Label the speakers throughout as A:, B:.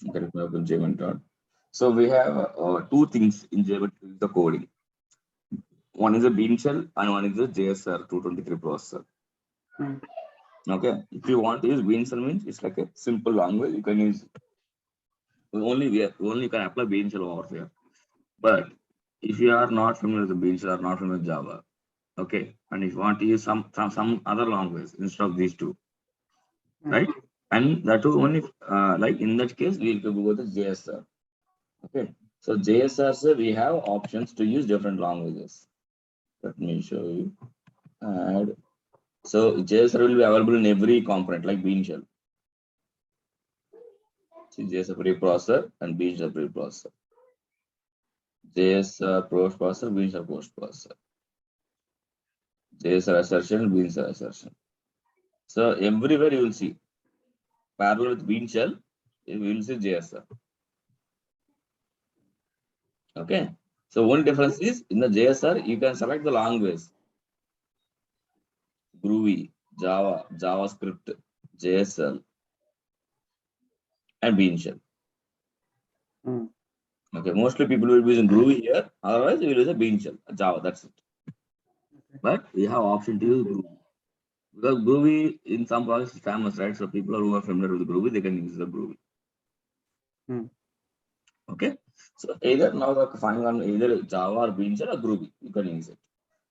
A: Okay, let me open JMeter. So we have two things in JMeter, the coding. One is a Bean shell and one is a JSR 223 processor.
B: Hmm.
A: Okay, if you want to use Bean shell means it's like a simple language. You can use only can apply Bean shell over here. But if you are not familiar with the Bean shell or not familiar with Java, okay, and if you want to use some other language instead of these two, right? And that too only like in that case we will go with the JSR. Okay, so JSR sir, we have options to use different languages. Let me show you. Add. So JSR will be available in every component like Bean shell. See JSR preprocessor and Bean shell preprocessor. JSR post processor, Bean shell post processor. JSR assertion, Bean shell assertion. So everywhere you will see parallel with Bean shell, you will see JSR. Okay. So one difference is in the JSR, you can select the language. Groovy, Java, JavaScript, JSL, and Bean shell.
B: Hmm.
A: Okay, mostly people will be using Groovy here. Otherwise, we will use a Bean shell, Java. That's it. But we have option to use Groovy because Groovy in some projects is famous, right? So people who are familiar with Groovy, they can use the Groovy.
B: Hmm.
A: Okay. So either now the finding on either Java or Bean shell or Groovy, you can use it.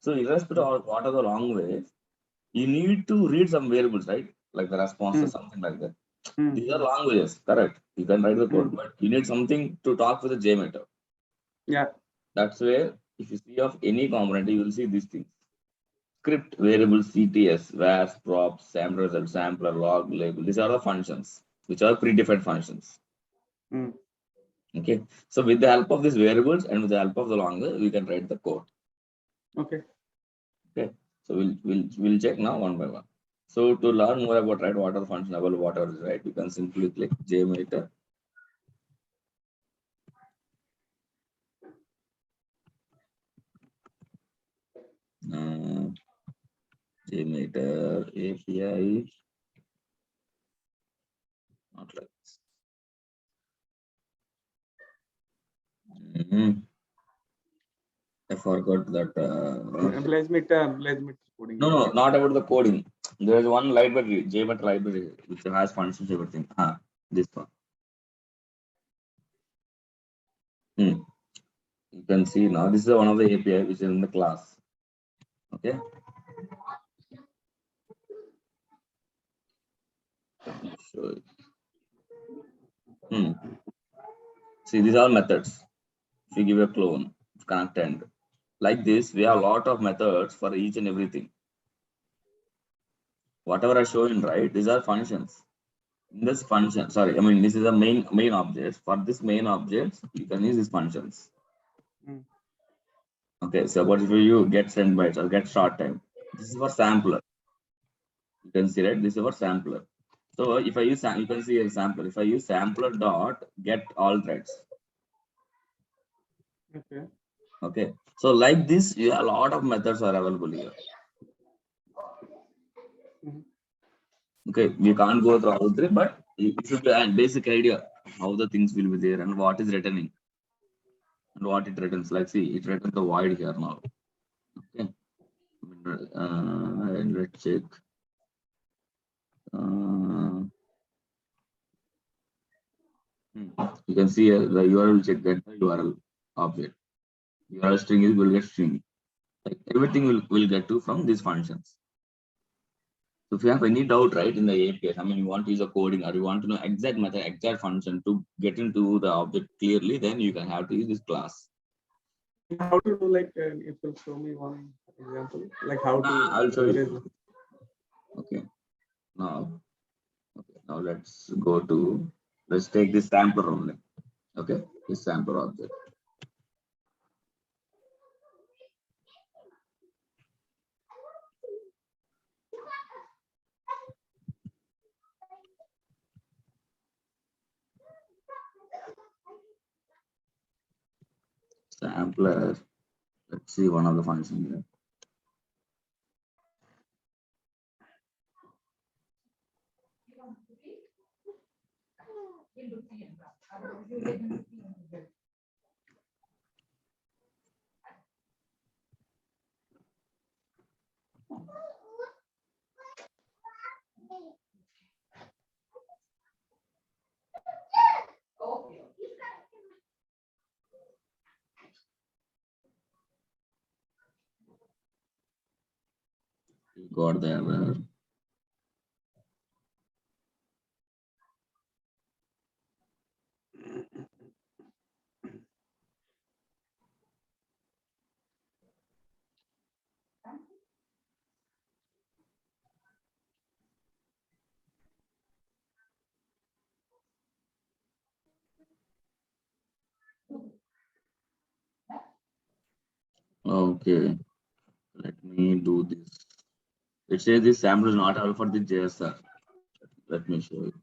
A: So irrespective of what are the language, you need to read some variables, right? Like the response or something like that.
B: Hmm.
A: These are languages, correct? You can write the code,
B: Hmm.
A: but you need something to talk with the JMeter.
B: Yeah.
A: That's where if you see of any component, you will see these things. Script, variable, CTS, VARs, props, sample result, sampler, log, label. These are the functions, which are predefined functions.
B: Hmm.
A: Okay. So with the help of these variables and with the help of the language, we can write the code.
B: Okay.
A: Okay. So we'll check now one by one. So to learn more about right what are the function level, whatever is right, you can simply click JMeter. JMeter API. Not like this. I forgot that.
B: Blazemit coding.
A: No, not about the coding. There is one library, JMeter library, which has functions, everything. This one. You can see now. This is one of the API which is in the class. Okay. So, see, these are methods. If you give a clone, connect end. Like this, we have a lot of methods for each and everything. Whatever I show in right, these are functions. In this function, sorry, I mean this is a main object. For this main objects, you can use these functions. Okay, so what if you get send bytes or get start time? This is for sampler. You can see right. This is for sampler. So if I use you can see a sampler. If I use sampler dot get all threads.
B: Okay.
A: Okay. So like this, a lot of methods are available here. Okay, we can't go through all three, but it should be a basic idea how the things will be there and what is returning and what it returns. Like see, it returns the void here now. Okay. And let's check. You can see the URL will check get the URL object. URL string is will get string. Like everything will get to from these functions. So if you have any doubt, right, in the APIs, I mean, you want to use a coding or you want to know exact method, exact function to get into the object clearly, then you can have to use this class.
B: How to do like it will show me one example, like how to.
A: I'll show you. Okay. Now let's take this sampler only. Okay, this sampler object. Sampler. Let's see one of the functions here. You got the error. Okay, let me do this. It says this sample is not available for the JSR. Let me show you.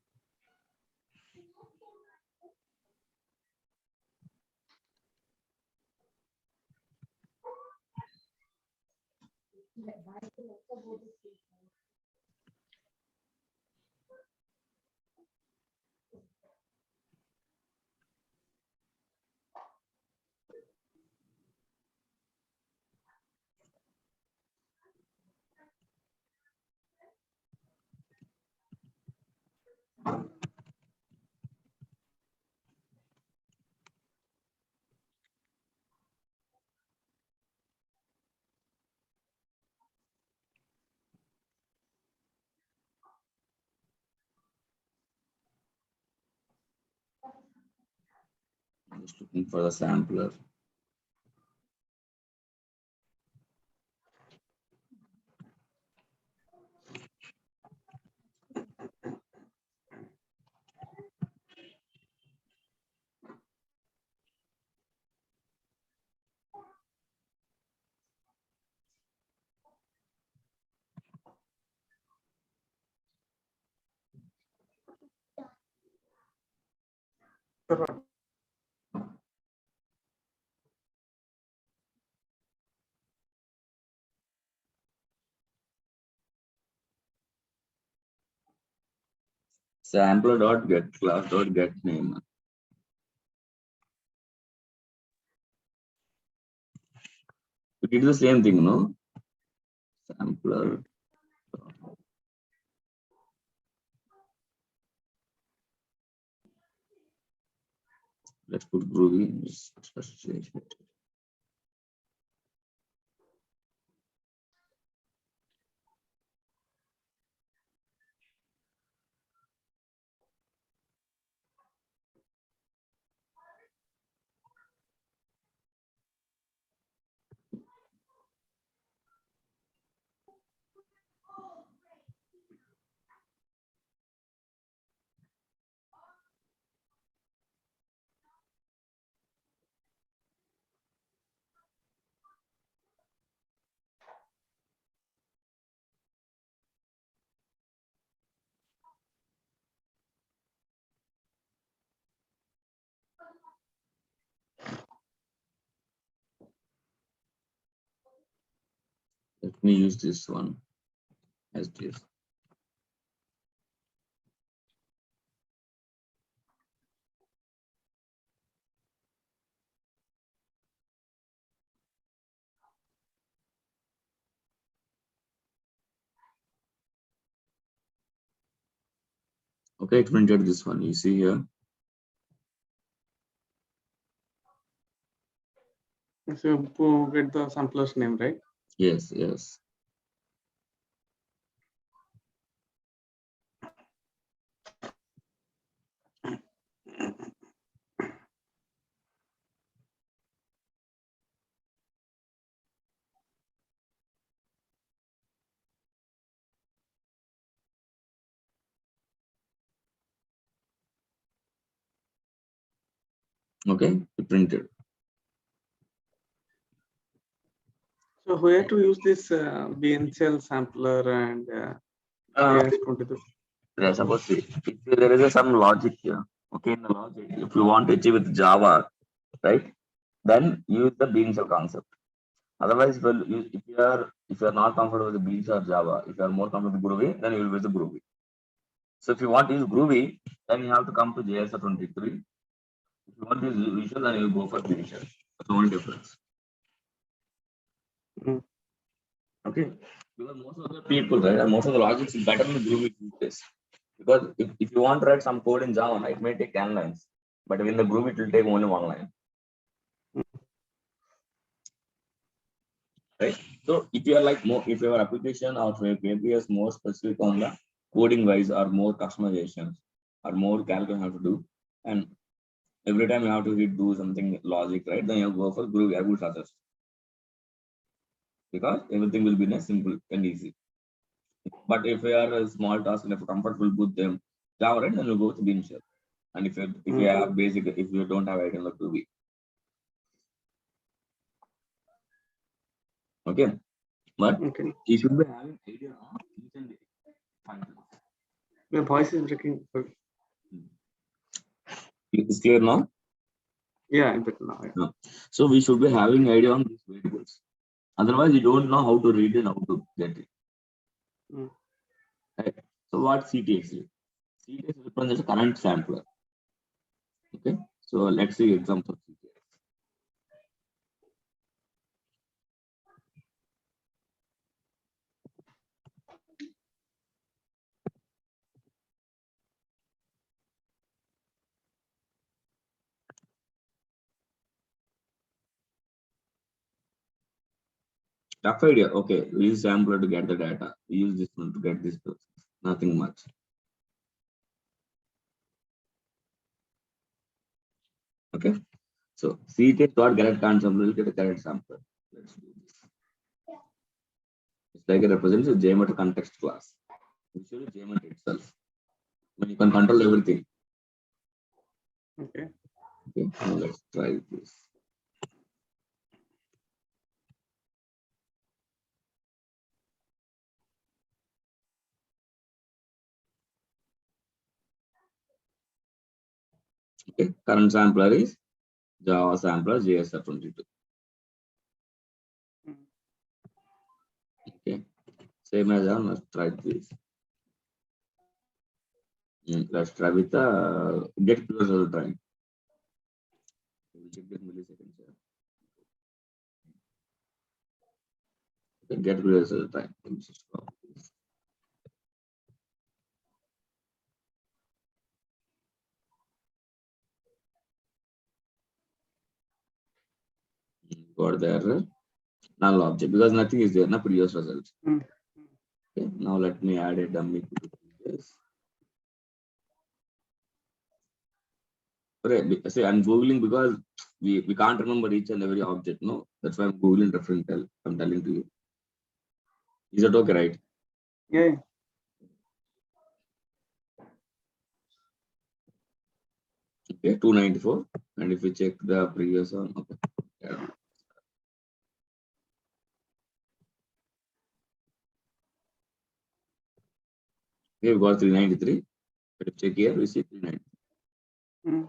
A: I'm just looking for the sampler. Sampler.get class.get name. We did the same thing, no? Sampler. Let's put Groovy. Let's change it. Let me use this one as this. Okay, it printed this one. You see here.
B: So you get the sampler's name, right?
A: Yes, yes. Okay, it printed.
B: So where to use this BNCL sampler and AS22?
A: Suppose if there is some logic here. Okay, in the logic, if you want to achieve with Java, right, then use the bean cell concept. Otherwise, well, if you are not comfortable with the beans or Java, if you are more comfortable with Groovy, then you will use the Groovy. So if you want to use Groovy, then you have to come to JS 23 you want this visual, then you go for the visual. That's the only difference.
B: Mm.
A: Okay. Because most of the people, right, and most of the logics is better in the Groovy this. Because if you want to write some code in Java, it may take 10 lines. But in the Groovy, it will take only 1 line. Right? So if you are like more, if your application or maybe is more specific on the coding wise or more customizations or more calculation have to do, and every time you have to do something logic, right? Then you go for Groovy. I would suggest, because everything will be nice, simple and easy. But if you are a small task and if you're comfortable with them, Java, right, then you go to Bean Shell. And if you have basic, if you don't have idea like Groovy, okay. But
B: Okay.
A: you should be having idea on each and functions.
B: My voice is breaking.
A: It's clear now?
B: Yeah, I'm better now. Yeah.
A: No. So we should be having idea on these variables. Otherwise, you don't know how to read and how to get it.
B: Mm.
A: Right? So what CTX is? CTX represents a current sampler. Okay. So let's see example of CTX. Tough idea. Okay, we use sampler to get the data. We use this one to get this process. Nothing much. Okay. So CTX got correct answer. We'll get a correct sampler. Let's do this. It's like it represents a JMeter context class. Usually JMeter itself. When you can control everything.
B: Okay.
A: Okay. Now let's try this. Okay. Current sampler is Java sampler JSR22. Okay. Same as on. Let's try this. Let's try with the get closer time. We'll check the milliseconds here. Okay, get closer time. Let me just stop this. Got the error. Null object because nothing is there. No previous results. Okay. Now let me add a dummy to this. Okay. See, I'm googling because we can't remember each and every object. No, that's why I'm googling different. I'm telling to you. Is that okay, right?
B: Yeah.
A: Okay, 294. And if we check the previous one, okay. Yeah. Okay, we got 393. But if check here, we see 393.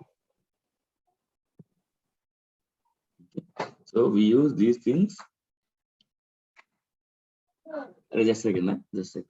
A: Okay. So we use these things. Just a second, just a second.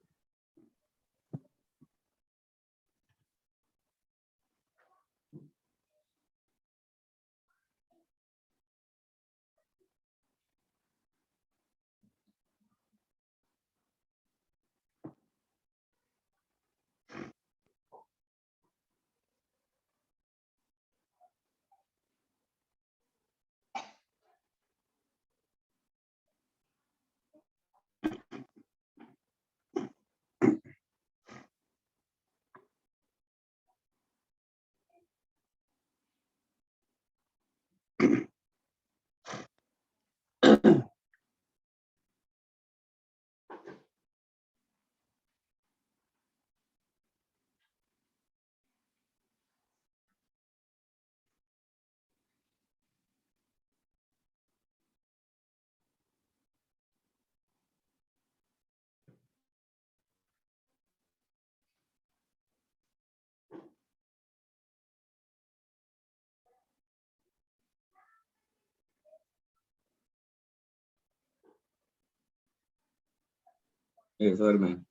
A: Hey, sorry, man.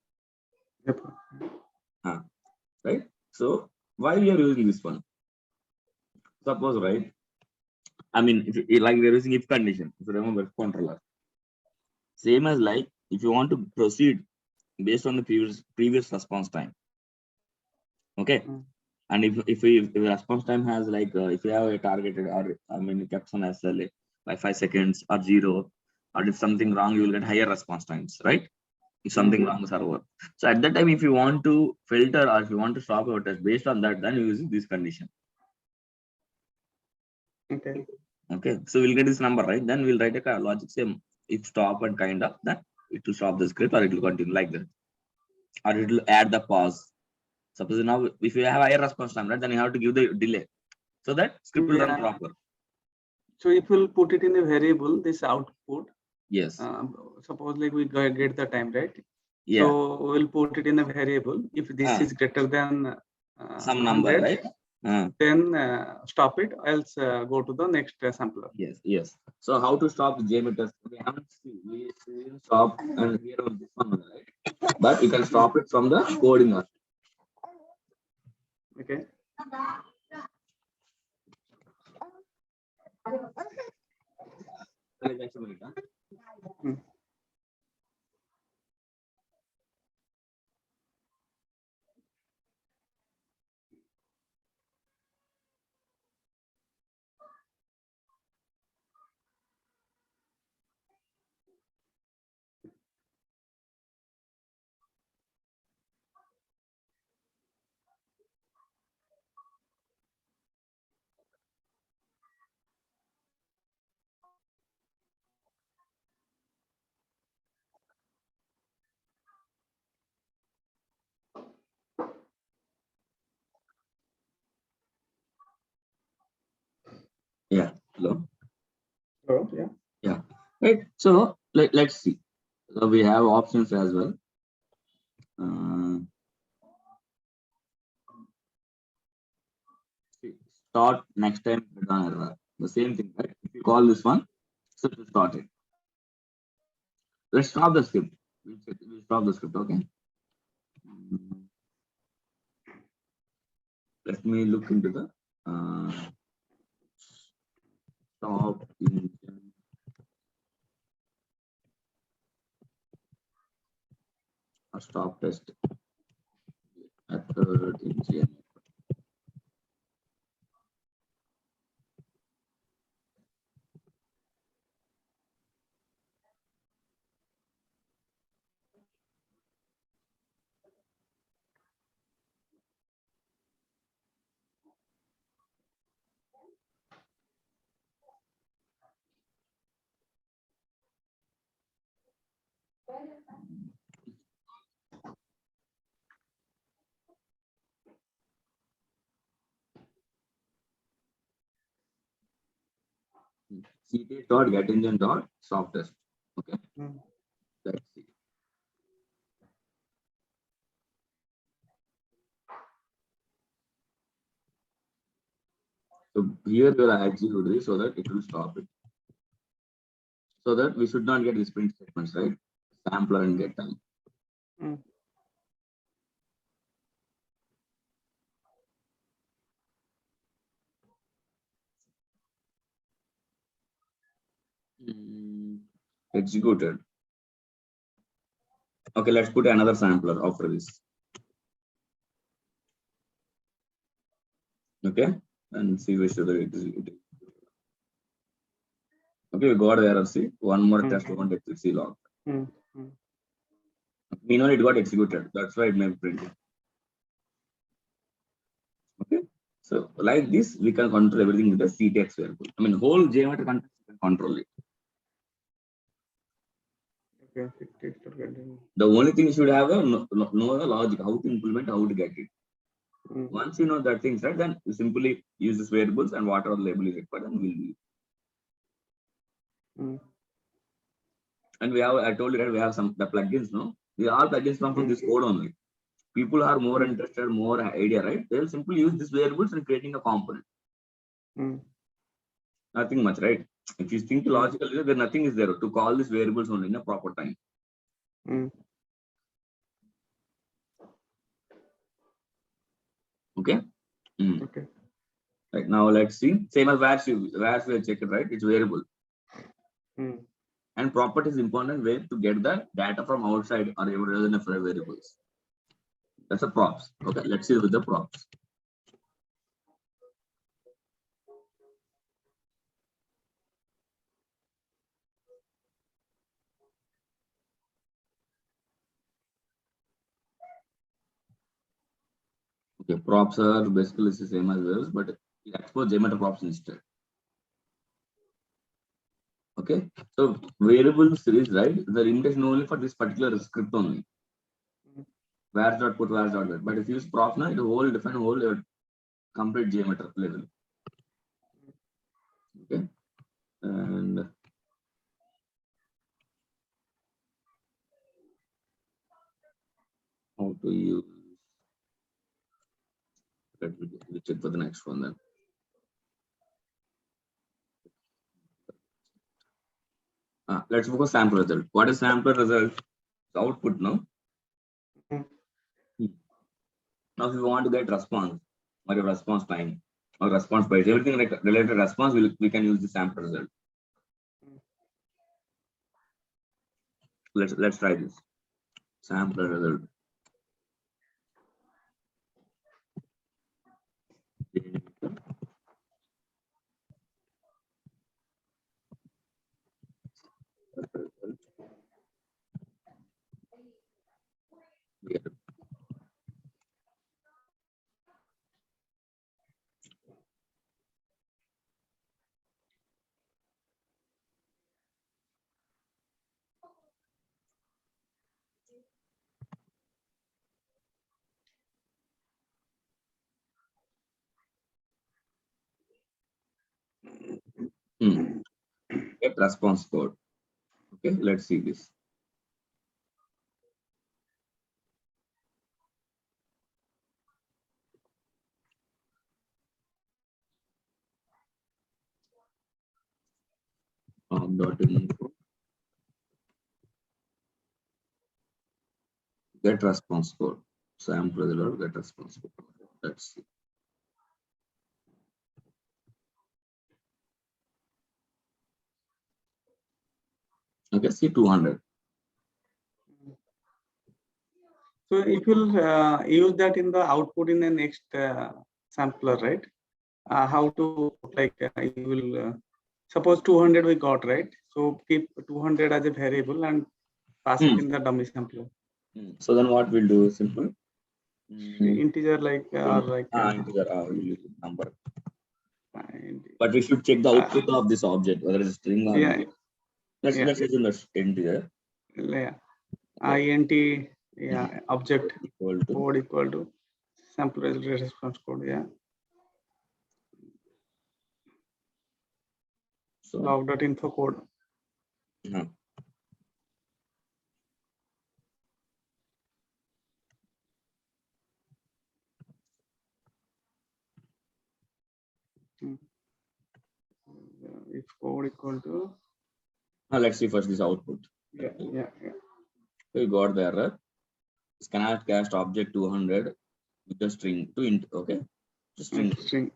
B: Yep.
A: Right? So why we are using this one? suppose, right? I mean, like we're using if condition, if you remember controller. Same as like if you want to proceed based on the previous response time. Okay.
B: Mm.
A: And if the response time has like if you have a targeted or I mean kept some SLA by 5 seconds or 0, or if something wrong, you will get higher response times, right? If something wrong server. So at that time, if you want to filter or if you want to stop your test based on that, then you use this condition.
B: Okay.
A: Okay, so we'll get this number, right? Then we'll write a logic same if stop and kind of that it will stop the script or it will continue like that, or it will add the pause. Suppose now if you have higher response time, right, then you have to give the delay so that script will run
B: Yeah.
A: proper.
B: So if we'll put it in a variable, this output,
A: Yes.
B: suppose like we get the time, right?
A: Yeah.
B: So we'll put it in a variable. If this is greater than
A: some number,
B: 100,
A: right?
B: then stop it, else go to the next sampler.
A: Yes, yes. So how to stop the JMeter test? We haven't seen. We stop and here on this one, right? But you can stop it from the coding.
B: Okay. Hmm.
A: Yeah. Hello.
B: Oh, yeah.
A: Yeah. Right. So let's see. So we have options as well. Start next time return error. The same thing, right? If you call this one, so to start it. Let's stop the script. We'll stop the script, okay? Let me look into the stop engine or stop test method engine. CT dot get engine dot stop test. Okay. Let's see. So here we are execute this so that it will stop it. So that we should not get these print statements, right? Sampler and get time. Executed. Okay, let's put another sampler after this. Okay, and see which should execute. Okay, we got the error. See, one more test won't execute log. Meanwhile, it got executed. That's why it may print. Okay, so like this, we can control everything with the CTX variable. I mean, whole JMeter context we can control it.
B: Okay.
A: The only thing you should have a know the logic, how to implement, how to get it. Once you know that things, right, then you simply use these variables and whatever label is required, and we'll use. And we have, I told you, right, we have some the plugins, no? We all plugins come from this code only. People are more interested, more idea, right? They'll simply use these variables and creating a component. Nothing much, right? If you think logically, then nothing is there to call these variables only in a proper time. Okay.
B: Okay.
A: Right now, let's see. Same as VARs we have checked, right? It's variable. And property is important way to get the data from outside or even other than variables. That's a props. Okay, let's see with the props. Okay, props are basically the same as variables, but we expose geometry props instead. Okay, so variable series, right? The limitation only for this particular script only. Vars dot put vars dot get. But if you use prop now, it will define whole complete geometry level. Okay, and how to use. Let me check for the next one then. Let's focus sample result. What is sample result? The output, no? Now, if you want to get response or your response time or response price, everything like related response, we can use the sample result. Let's try this sample result. Get response code. Okay, let's see this. Info. Get response code. Sample result, get response code. Let's see. Okay, see 200.
B: So it will use that in the output in the next sampler, right? How to like you will suppose 200 we got, right? So keep 200 as a variable and pass it in the dummy sampler.
A: So then what we'll do is simple.
B: Integer like or like
A: integer we'll use number. But we should check the output of this object, whether it's a string or
B: not.
A: Let's assume that's integer.
B: Yeah. Int object equal to sample result response code. Yeah. So log.info code. If code equal to.
A: Let's see first this output.
B: Yeah.
A: So you got the error. Cannot cast object 200 with the string to int. Okay, to string.
B: String.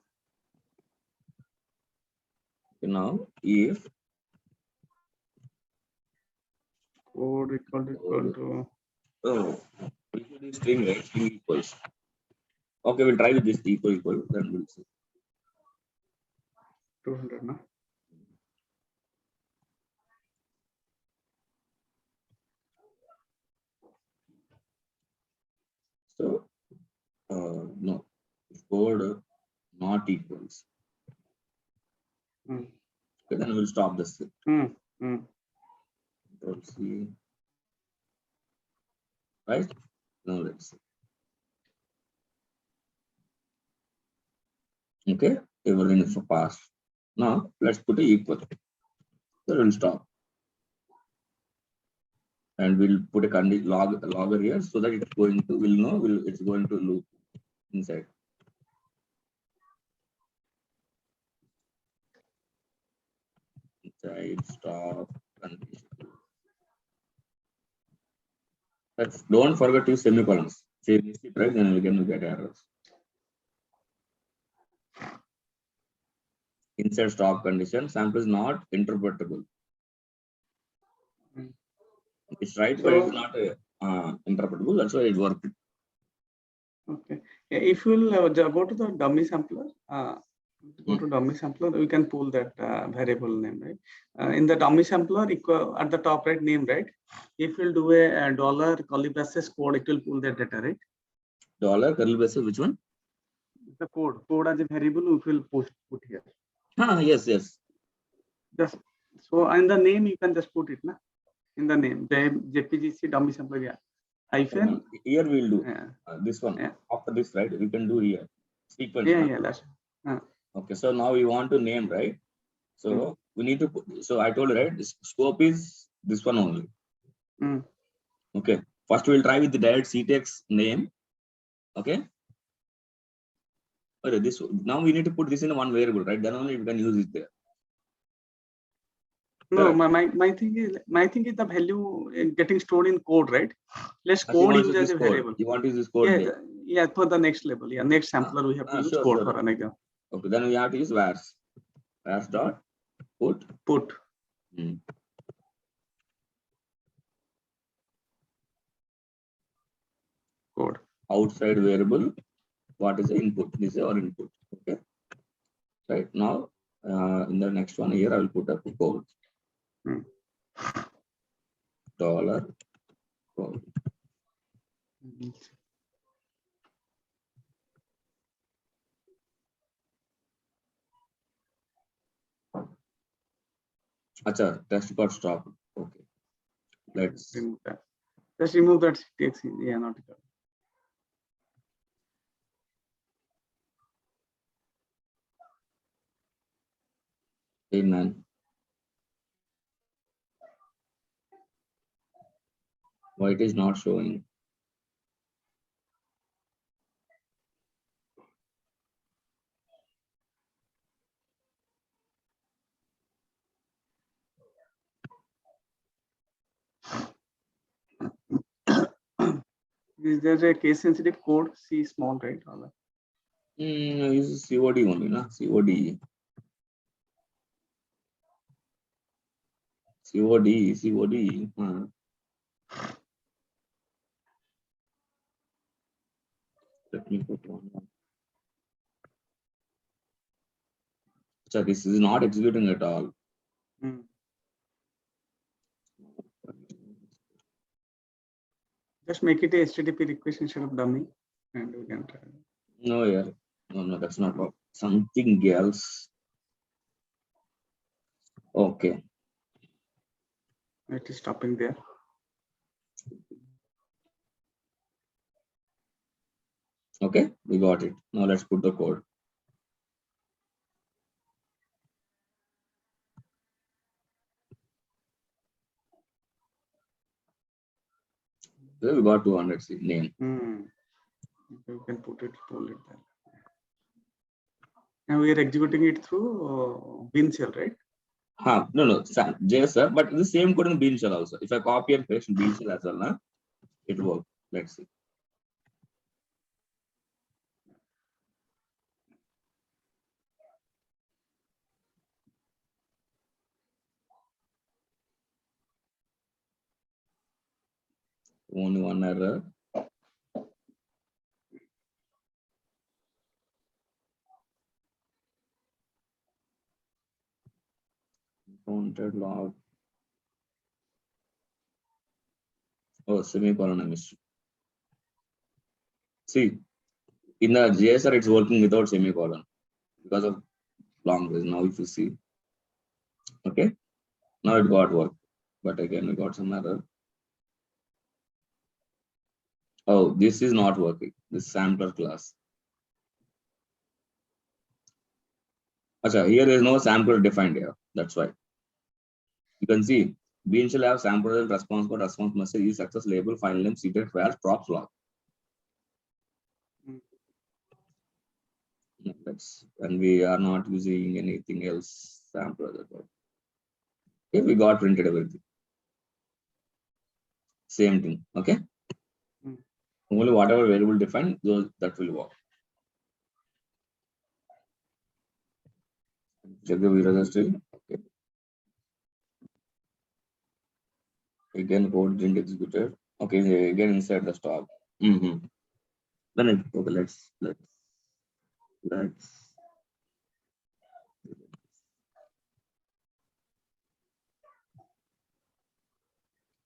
A: Okay, now if
B: code equal to.
A: Oh, string, right? String equals. Okay, we'll try with this equal, then we'll see.
B: 200, no?
A: So, no, code not equals. Okay, then we'll stop this. Let's see. Right? Now let's see. Okay, everything is passed. Now let's put a equal. So we'll stop. And we'll put a logger here so that it's going to it's going to loop inside. Inside stop condition. Don't forget to use semicolons. Say this, right? Then we can get errors. inside stop condition, sample is not interpretable.
B: Mm.
A: It's right,
B: So-
A: but it's not interpretable. That's why it worked.
B: Okay. Yeah, if you'll go to the dummy sampler, go to dummy sampler, we can pull that variable name, right? In the dummy sampler, at the top right name, right? If you'll do a dollar curly braces code, it will pull that data, right?
A: Dollar curly braces, which one?
B: The code as a variable, we will put here.
A: Yes, yes.
B: Just so in the name you can just put it, na? In the name, JPGC dummy sampler, yeah. Hyphen.
A: Here we'll do
B: Yeah.
A: this one.
B: Yeah.
A: After this, right? We can do here sequence.
B: Yeah, that's.
A: Okay, so now we want to name, right? So we need to put, so I told you, right? This scope is this one only.
B: Mm.
A: Okay, first we'll try with the direct CTX name. Okay. Okay, this now we need to put this in one variable, right? Then only we can use it there.
B: No,
A: Correct.
B: my thing is the value getting stored in code, right? Let's
A: As you
B: code
A: want
B: use
A: to
B: as
A: use
B: a
A: this code.
B: variable.
A: You want to use this code
B: Yeah,
A: there.
B: yeah, for the next level. Yeah, next sampler we have to use
A: Sure,
B: code
A: sure.
B: for an example.
A: Okay, then we have to use vars. Vars dot put.
B: Code.
A: Outside variable. What is the input? This is our input. Okay. Right now, in the next one here, I will put up code. Dollar code. Acha, test got stopped. Okay. Let's
B: remove that. Just remove that CTX. Yeah, not it.
A: hey man. Why it is not showing?
B: Is there a case sensitive code? C small, right?
A: Is COD only, na? COD. COD. Let me put one. So this is not executing at all.
B: Just make it a HTTP request instead of dummy, and we can try.
A: No, yeah. No, that's not something else. Okay.
B: It is stopping there.
A: Okay, we got it. Now let's put the code. So we got 200 name.
B: You can pull it there. And we are executing it through bin shell, right?
A: No, JSR, but the same code in bean shell also. If I copy and paste in bean shell as well, na, it will work. Let's see. Only one error. Counted log. Oh, semicolon I missed. See, in the JSR, it's working without semicolon because of long ways. Now, if you see, okay, now it got work, but again, we got some error. Oh, this is not working. This sampler class. Achha, here is no sampler defined here. That's why. You can see bean shall have sampler response code, response message, is success label, file name, secret, where props log. That's, and we are not using anything else sampler. Okay, we got printed everything. Same thing. Okay. Only whatever variable defined, those that will work. Check the view still. Okay. Again, code didn't executed. Okay, again inside the stock. Then it, okay, let's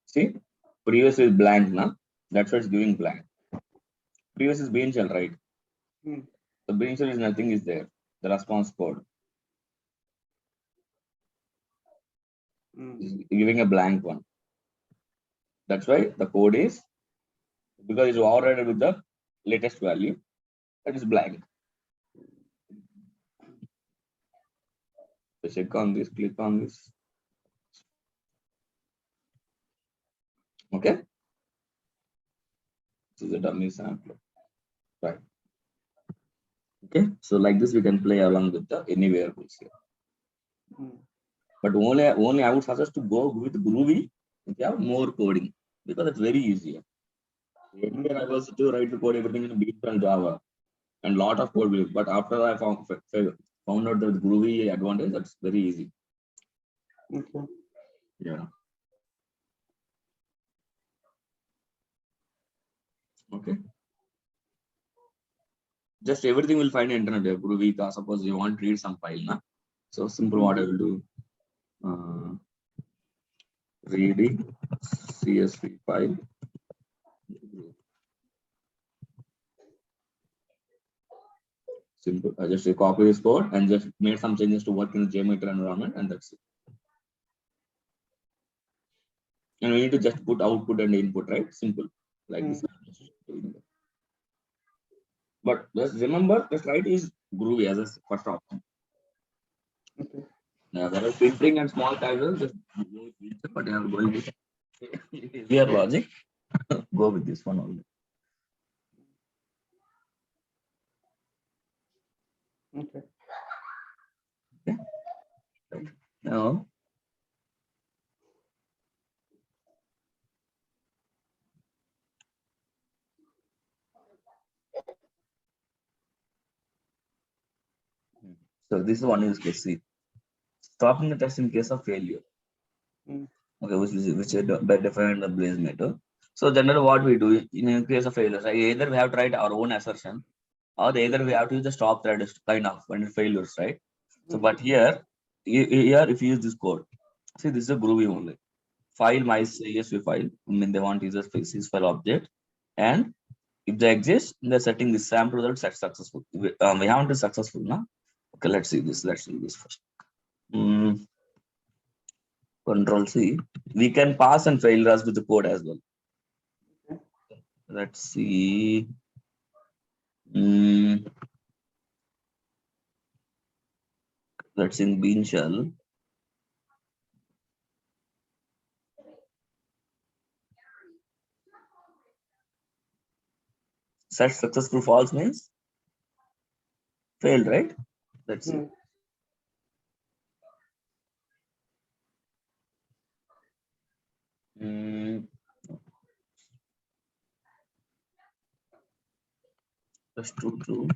A: see. Previous is blank now. That's why it's giving blank. Previous is bean shell, right? The bean shell is nothing is there. The response code is giving a blank one. That's why the code is, because it's overridden with the latest value, that is blank. So check on this, click on this. Okay. This is a dummy sample. Right. Okay. So like this, we can play along with the any variables here. But only I would suggest to go with Groovy if you have more coding, because it's very easy. Earlier I was to write the code everything in Beat and Java and lot of code will, but after I found out the Groovy advantage, that's very easy.
B: Okay.
A: Yeah. Okay. Just everything will find internet. Groovy, suppose you want to read some file, na? So simple what I will do. Reading CSV file. Simple. I just copy this code and just made some changes to work in the JMeter environment, and that's it. And we need to just put output and input, right? Simple. Like this. But just remember, just write is Groovy as a first option.
B: Okay.
A: Now, there are filtering and small titles, just go with filter, but you are going with easier logic. Go with this one only.
B: Okay.
A: Okay. Right. Now, so this one is to see stopping the test in case of failure. Okay, which is by defined the Blaze method. So generally, what we do in case of failures, either we have to write our own assertion, or either we have to use the stop thread kind of when it failures, right? So, but here if you use this code, see this is a Groovy only. File my CSV file. I mean they want user CSV file object, and if they exist, they're setting this sample result set successful. We haven't been successful now. Okay, let's see this. Let's do this first. Control C. We can pass and fail us with the code as well. Let's see. Let's in bean shell. Set successful false means failed, right? Let's see. That's true.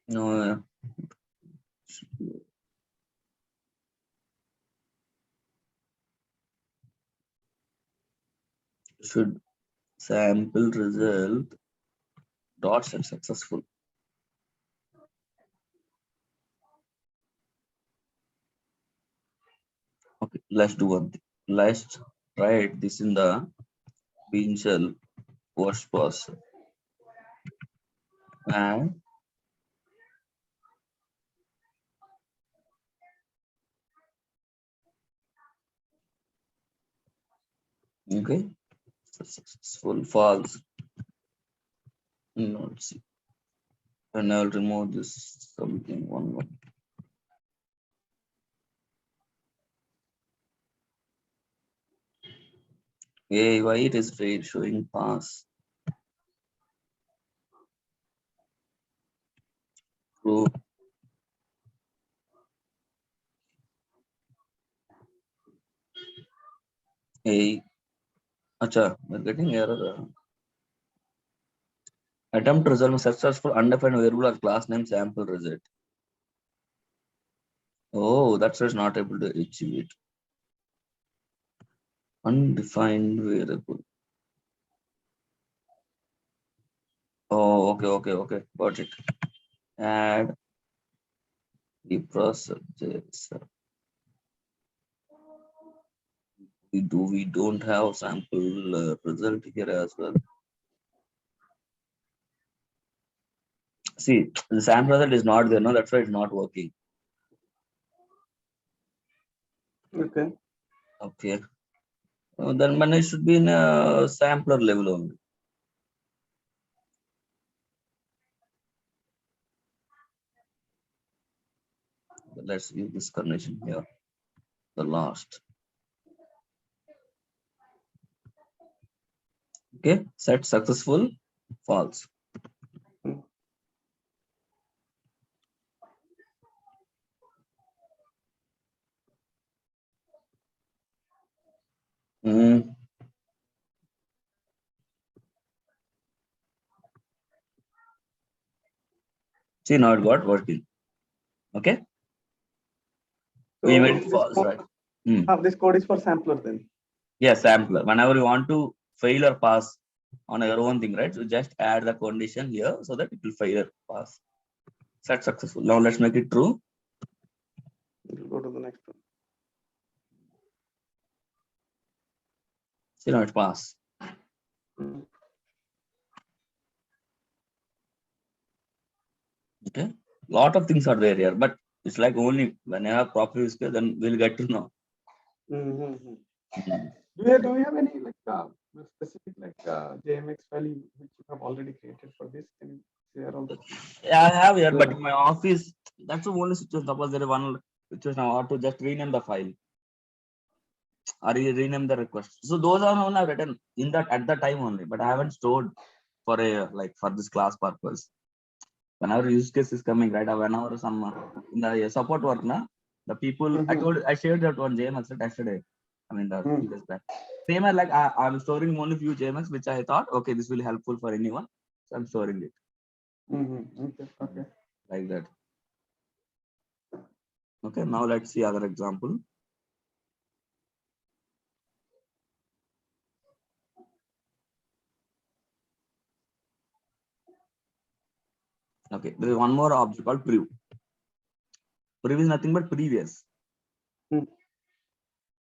A: No. Should sample result dot set successful. Okay, let's do one thing. Let's write this in the bean shell worst pass and okay, successful false. Let's see. And I'll remove this something one. Hey, why it is showing pass? True. Hey, acha, we're getting error. Attempt result means successful undefined variable or class name sample result. Oh, that's why it's not able to achieve it. Undefined variable. Oh, okay. Got it. Add the process. We don't have sample result here as well. See, the sample result is not there, no, that's why it's not working.
B: Okay.
A: Okay. Then when it should be in a sampler level only. Let's use this condition here. The last. Okay, set successful, false. Mm. See, now it got working. Okay.
B: So
A: We made it
B: this
A: false,
B: code,
A: right?
B: this code is for sampler then.
A: Yes, sampler. Whenever you want to fail or pass on your own thing, right? So just add the condition here so that it will fail or pass. Set successful. Now let's make it true.
B: We'll go to the next one.
A: See, now it pass. Okay. Lot of things are there here, but it's like only when you have proper use case, then we'll get to know.
B: Do you have any like specific like JMX file which you have already created for this? Can you share all that?
A: Yeah, I have here, but in my office, that's the only situation. Suppose there is one situation I want to just rename the file or rename the request. So those are only written in that at the time only, but I haven't stored for a like for this class purpose. Whenever use case is coming, right? Or whenever some in the support work, na, the people I shared that one JMX yesterday. I mean the few days back. Same as like I'm storing only few JMX which I thought okay this will helpful for anyone, so I'm storing it.
B: Okay.
A: Like that. Okay, now let's see other example. Okay, there is one more object called prev. Prev is nothing but previous.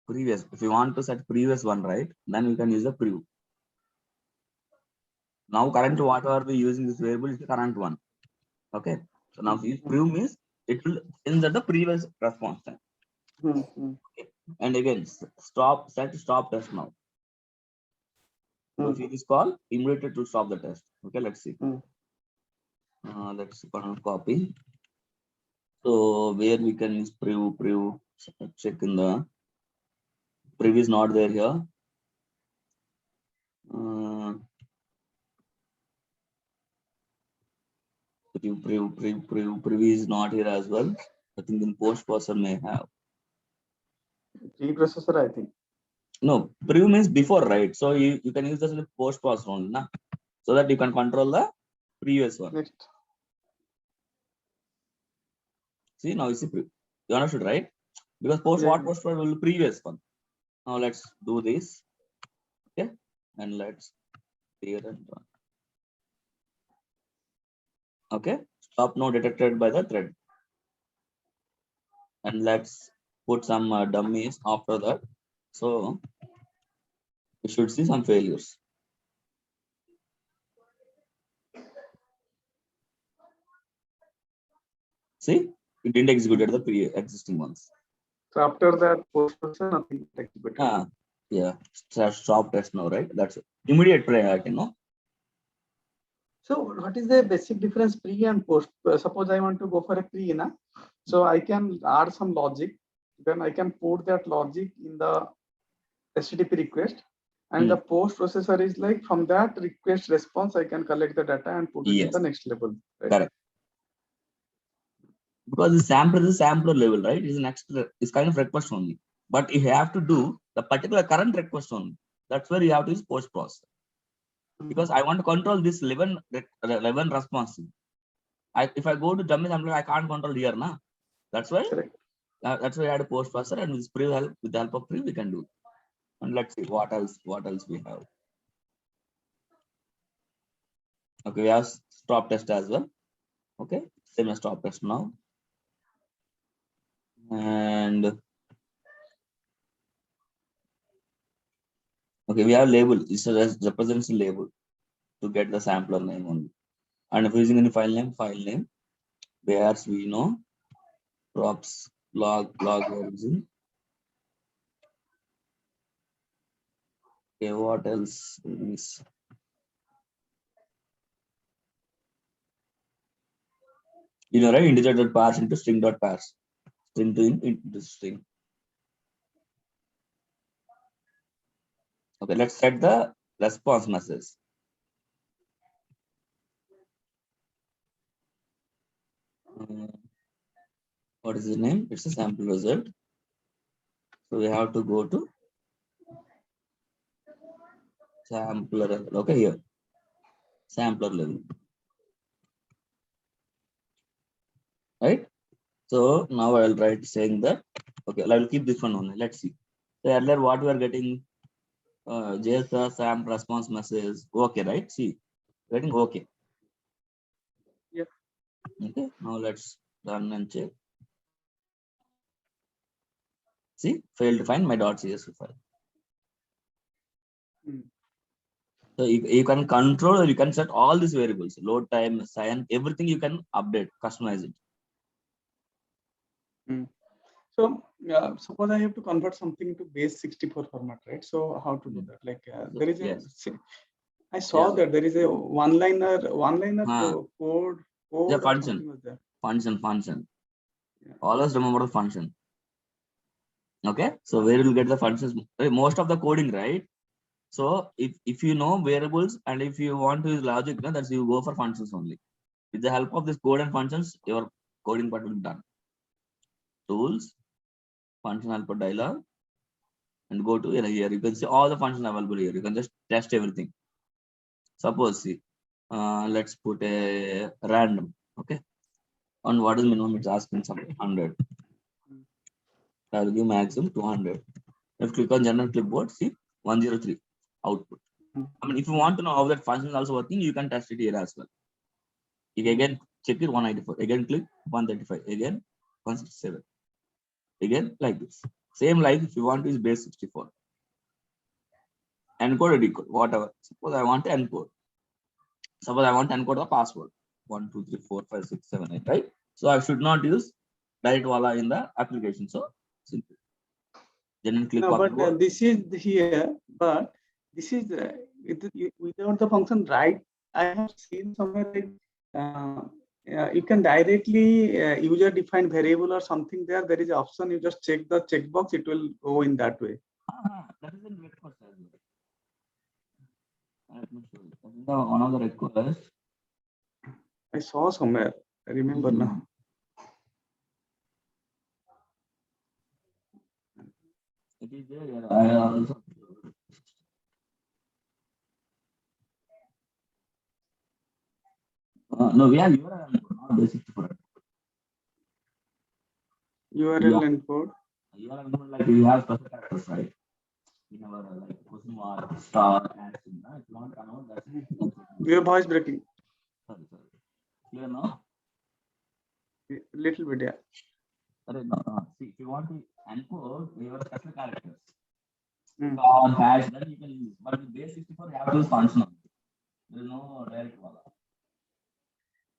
A: Previous. If you want to set previous one, right, then you can use the prev. Now currently whatever we using this variable is the current one. Okay. So now if prev means it will insert the previous response time. Okay. And again set stop test now. So if it is called, immediately to stop the test. Okay, let's see. Let's copy. So where we can use prev, check in the prev is not there here. Prev is not here as well. I think in post processor may have.
B: Preprocessor, I think.
A: No, prev means before, right? So you can use this in the post processor only, na? So that you can control the previous one.
B: Next.
A: See, now you see prev. You understood, right? Because post processor will be previous one. Now let's do this. Okay, and let's clear and run. Okay, stop node detected by the thread. And let's put some dummies after that. So you should see some failures. See, it didn't execute the pre-existing ones.
B: So after that post processor, nothing executed.
A: Yeah, stop test now, right? That's immediate priority, no?
B: So what is the basic difference pre and post? Suppose I want to go for a pre, na? So I can add some logic, then I can put that logic in the HTTP request, and the post processor is like from that request response, I can collect the data and put it in the next level. Right?
A: Correct. Because the sampler is a sampler level, right? It's kind of request only. But you have to do the particular current request only. That's where you have to use post processor. because I want to control this 11 response. If I go to dummy sampler, I can't control here, na. That's why.
B: Correct.
A: That's why I had a post processor, and with the help of pre, we can do. And let's see what else we have. Okay, we have stop test as well. Okay, same as stop test now. And okay, we have label. It represents the label to get the sampler name only. And if using any file name, whereas we know props log origin. Okay, what else is? You know, right? Integer.parse into string.parse. String to into string. Okay, let's set the response message. What is the name? It's a sample result. So we have to go to sampler level. Okay, here. Sampler level. Right? So now I'll write saying that. Okay, I'll keep this one only. Let's see. So earlier what we are getting JS SAM response message. Okay, right? See, getting okay.
B: Yeah.
A: Okay, now let's run and check. See, failed to find my .csv file. So you can control or you can set all these variables, load time, sign, everything you can update, customize it.
B: So suppose I have to convert something to base 64 format, right? So how to do that? Like there is a, I saw that there is a one-liner code.
A: Yeah, function. Function. Yeah. Always remember the function. Okay, so where will get the functions? Most of the coding, right? So if you know variables and if you want to use logic, that's you go for functions only. With the help of this code and functions, your coding part will be done. Tools, function helper dialog, and go to here. You can see all the functions available here. You can just test everything. Suppose see, let's put a random. Okay, on what is minimum? It's asking something 100. I'll give maximum 200. If you click on general clipboard, see 103 output. I mean, if you want to know how that function is also working, you can test it here as well. If you again check it 194, again click 135, again 167, again like this. Same like if you want to use base 64. Encode or decode, whatever. Suppose I want to encode. Suppose I want to encode the password 1, 2, 3, 4, 5, 6, 7, 8, right? So I should not use direct voila in the application. So simple. Then click
B: on but this is here, but this is without the function right. I have seen somewhere like you can directly user defined variable or something there. There is an option. You just check the checkbox. It will go in that way.
A: That is in request as well. Let me show you. That is one of the requests.
B: I saw somewhere. I remember now.
A: It is there. I also. No, we have URL not basic for it.
B: URL encode.
A: URL encode like we have special characters, right? In our like question mark, star, and if you want to convert that.
B: Your voice breaking.
A: Sorry. Clear now?
B: Little bit, yeah.
A: Sorry, no. See, if you want to encode your special characters, on hash, then you can use. But with base 64, you have to use function. There is no direct voila.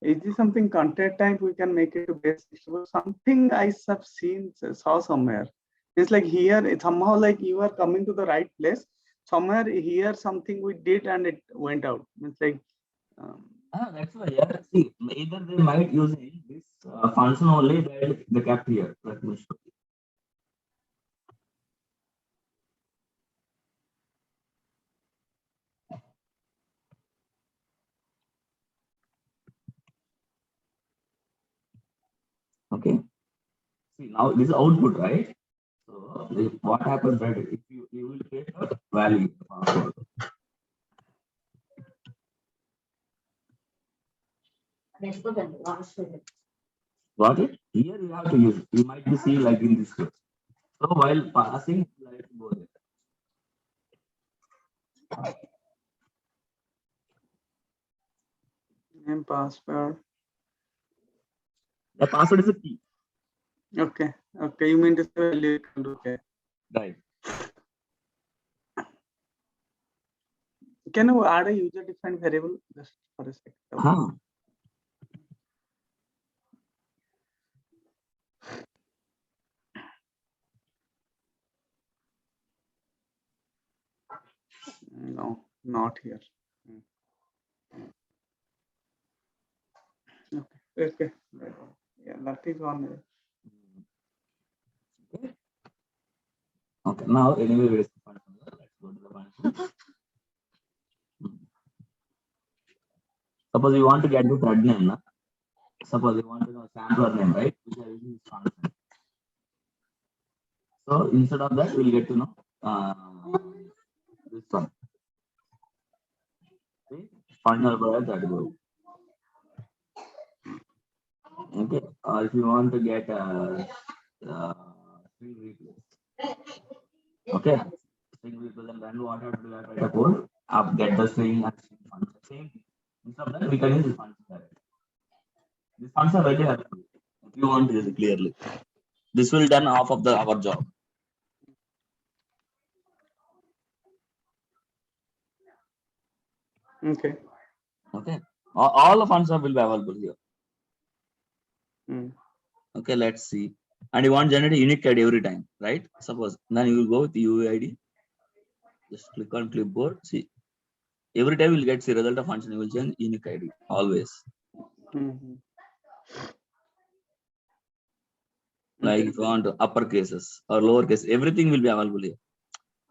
B: Is this something content type we can make it to base 64? Something I have saw somewhere. It's like here, it's somehow like you are coming to the right place. Somewhere here, something we did and it went out. It's like.
A: That's why, yeah. See, either they might use this function only that they kept here. Let me show you. Okay. See, now this is output, right? So what happens, right? If you will get a value password. Got it? Here you have to use it. You might be seeing like in this way. So while passing, like go there.
B: Name, password.
A: The password is a key.
B: Okay. Okay. You mean to say value equal to okay.
A: Right.
B: Can you add a user-defined variable just for a second?
A: Huh.
B: No, not here. Okay. Okay. Yeah, that is one.
A: Okay. Okay. Now anyway, where is the function? Let's go to the function. Suppose you want to get the thread name. Na? Suppose you want to know sampler name, right? Which are using this function. So instead of that, we'll get to know this one. See? Function provides that go. Okay. Or if you want to get string replace. Okay. String replace and then what have to do? Write a code. Get the string and string function. Same thing. Instead of that, we can use this function directly. This function very helpful. If you want to use it clearly. This will done half of our job.
B: Okay.
A: Okay. All the functions will be available here. Okay, let's see. And you want to generate a unique ID every time, right? Suppose then you will go with the UID. Just click on clipboard. See, every time you will get the result of function. You will change unique ID always. Like if you want upper cases or lower case, everything will be available here.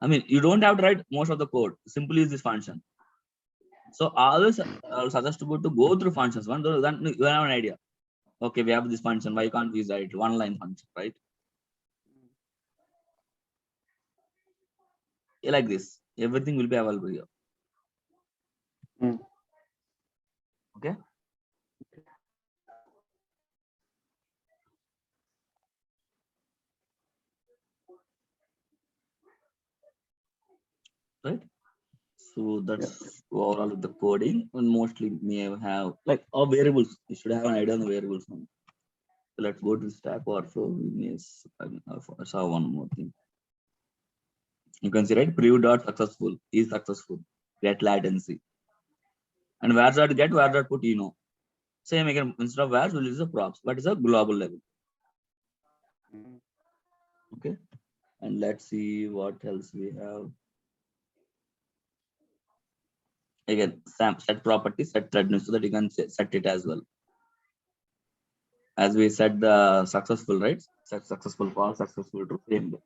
A: I mean, you don't have to write most of the code. Simply use this function. So always I will suggest to go through functions. Then you have an idea. Okay, we have this function. Why can't we use it? One line function, right? Like this, everything will be available here. Okay. Right. So that's overall the coding, and mostly may have like our variables. You should have an idea on the variables. So let's go to Stack Overflow. Yes, I saw one more thing. You can see right, preview dot successful is successful. Get latency. And where dot get, where dot put, Same again, instead of where we'll use the props, but it's a global level. Okay. And let's see what else we have. Again, set property, set thread name, so that you can set it as well. As we said, the successful, right? Set successful false, successful true, same way.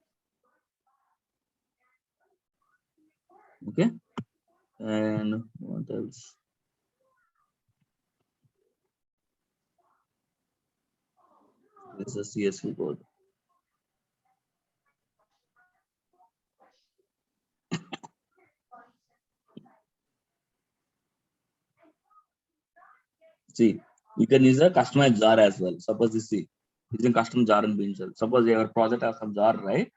A: Okay. And what else? This is a CSV code. See, you can use a customized jar as well. Suppose you see using custom jar and bean shell. Suppose your project has some jar, right?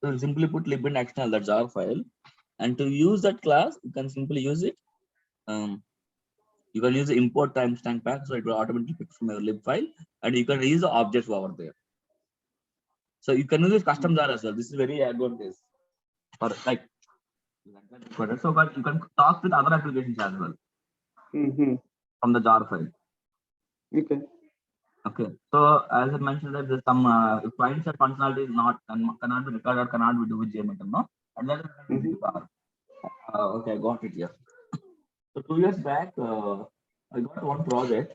A: So you simply put libin external that jar file, and to use that class, you can simply use it. You can use the import timestamp pack, so it will automatically pick from your lib file, and you can use the objects over there. So you can use this custom jar as well. This is very advantage for like so but you can talk with other applications as well from the jar file.
B: Okay.
A: Okay. So as I mentioned that there's some client side functionality is not cannot be recorded or cannot be do with JMeter, no? And that is okay, I got it here. So 2 years back, I got one project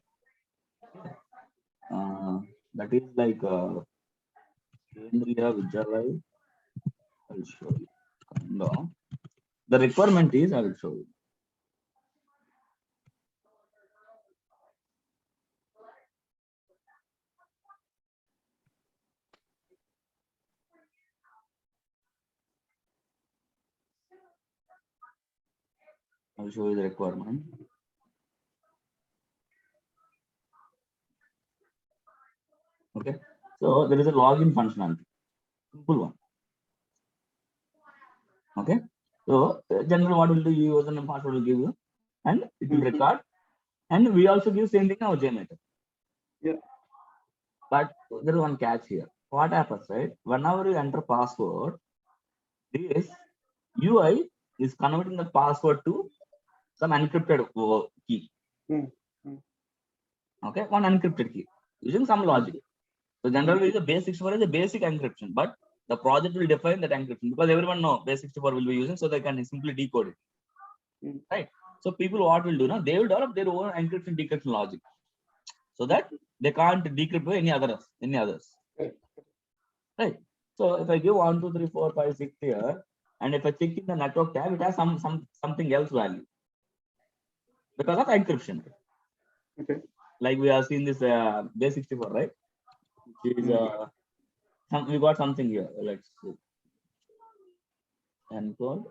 A: that is like Kendriya Vijay. I'll show you. No. The requirement is I will show you. I'll show you the requirement. Okay. So there is a login functionality. Simple one. Okay. So generally what will do, username and password will give you, and it will record. And we also give same thing now JMeter.
B: Yeah.
A: But there is one catch here. What happens, right? Whenever you enter password, this UI is converting the password to some encrypted key. Okay, one encrypted key using some logic. So generally the base64 is a basic encryption, but the project will define that encryption because everyone know base64 will be using, so they can simply decode it. Right. So people what will do now, they will develop their own encryption decryption logic so that they can't decrypt by any others. Right. So if I give 1, 2, 3, 4, 5, 6 here, and if I check in the network tab, it has something else value because of encryption.
B: Okay.
A: Like we have seen this base64, right? Which is we got something here. Let's see. Encode.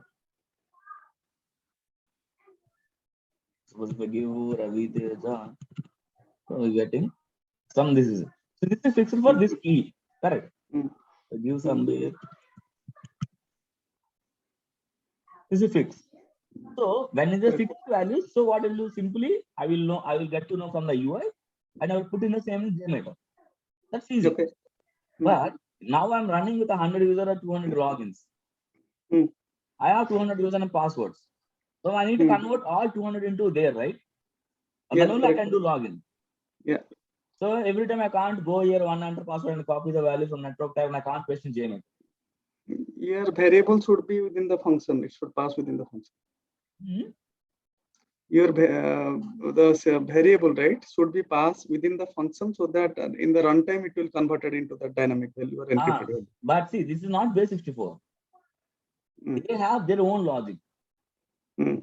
A: Suppose if I give Ravi Teja, so we're getting some. This is so this is fixed for this key, correct? So give some there. This is fixed. So when is the fixed value? So what I will do simply, I will get to know from the UI, and I will put in the same JMeter. That's easy.
B: Okay.
A: But now I'm running with 100 user or 200 logins. I have 200 user and passwords. So I need to convert all 200 into there, right? And then only I can do login.
B: Yeah.
A: So every time I can't go here, one enter password and copy the value from network tab, and I can't paste in JMeter.
B: Your variable should be within the function. It should pass within the function. Your the variable, right, should be passed within the function so that in the runtime it will convert it into the dynamic value or encrypted value.
A: But see, this is not base64. They have their own logic. You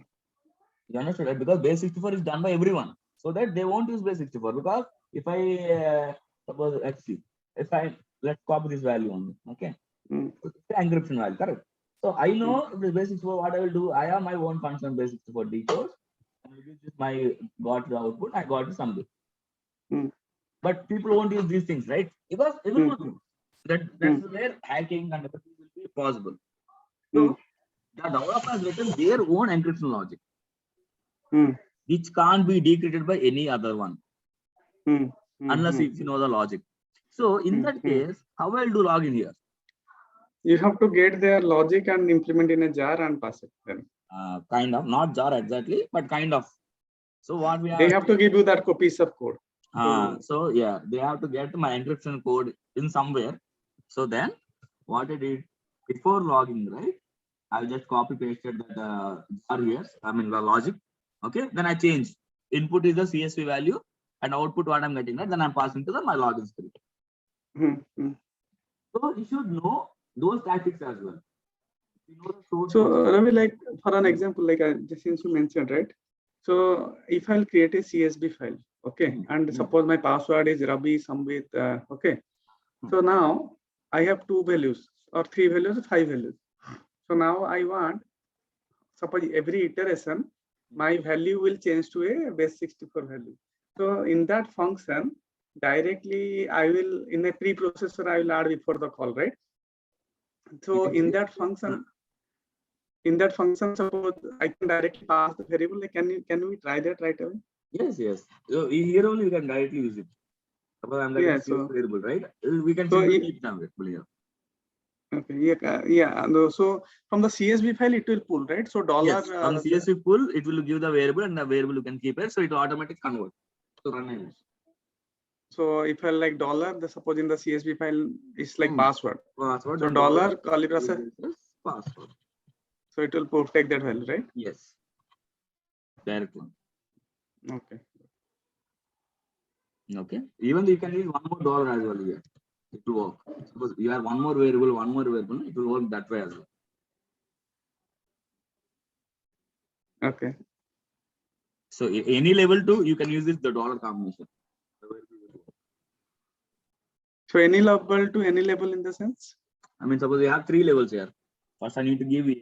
A: understood, right? Because base64 is done by everyone, so that they won't use base64. Because if I suppose let's copy this value only, okay? The encryption value, correct? So I know the base64. What I will do, I have my own function base64 decode. This is my got the output. I got something. But people won't use these things, right? Because everyone that's where hacking and everything will be possible. So the developer has written their own encryption logic, which can't be decrypted by any other one, unless if you know the logic. So in that case, how I'll do login here?
B: You have to get their logic and implement in a jar and pass it then.
A: Kind of, not jar exactly, but kind of. So what we
B: they have to give you that piece of code.
A: So yeah, they have to get my encryption code in somewhere. So then what I did before logging, right? I just copy pasted that jar here. I mean the logic. Okay, then I change. Input is the CSV value and output what I'm getting, right? Then I'm passing to my login script. So you should know those tactics as well.
B: So Ravi, like for an example, like since you mentioned, right? So if I'll create a CSV file, okay, and suppose my password is Ravi Samvit, okay. So now I have 2 values or 3 values or 5 values. So now I want, suppose every iteration, my value will change to a base64 value. So in that function, directly I will, in a preprocessor, I will add before the call, right? So in that function, suppose I can directly pass the variable. Like, can we try that right away?
A: Yes. So here only you can directly use it. Suppose I'm getting variable, right? We can simply keep them here.
B: Okay. Yeah. So from the CSV file, it will pull, right? So dollar.
A: Yes, from CSV pull, it will give the variable, and the variable you can keep it. So it will automatically convert to run.
B: So if I like dollar, suppose in the CSV file is like password.
A: So
B: dollar call it as a
A: password.
B: So it will take that value, right?
A: Yes. Directly. Okay. Even you can use one more dollar as well here. It will work. Suppose you have one more variable, it will work that way as well.
B: Okay.
A: So any level 2, you can use the dollar combination.
B: So any level to any level in the sense?
A: I mean, suppose you have 3 levels here. First, I need to give A,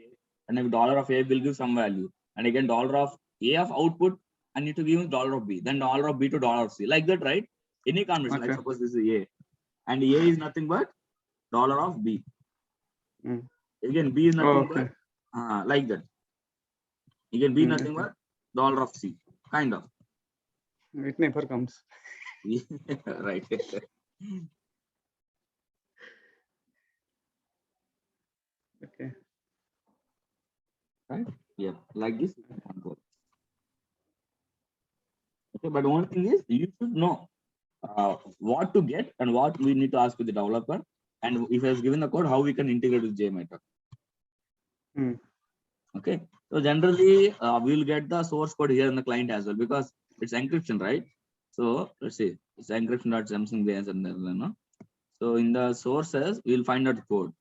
A: and if dollar of A will give some value, and again dollar of A of output, I need to give dollar of B, then dollar of B to dollar of C, like that, right? Any combination, like suppose this is A. and A is nothing but dollar of B.
B: Mm.
A: Again, B is nothing
B: Okay.
A: but like that. Again, B nothing
B: Okay.
A: but dollar of C, kind of.
B: It never comes.
A: Right.
B: Okay.
A: Right. Yeah, like this. Okay, but one thing is you should know what to get and what we need to ask with the developer, and if he has given the code, how we can integrate with JMeter.
B: Mm.
A: Okay, so generally we'll get the source code here in the client as well because it's encryption, right? So let's see, it's encryption.samsung base and then, no? So in the sources, we'll find out the code.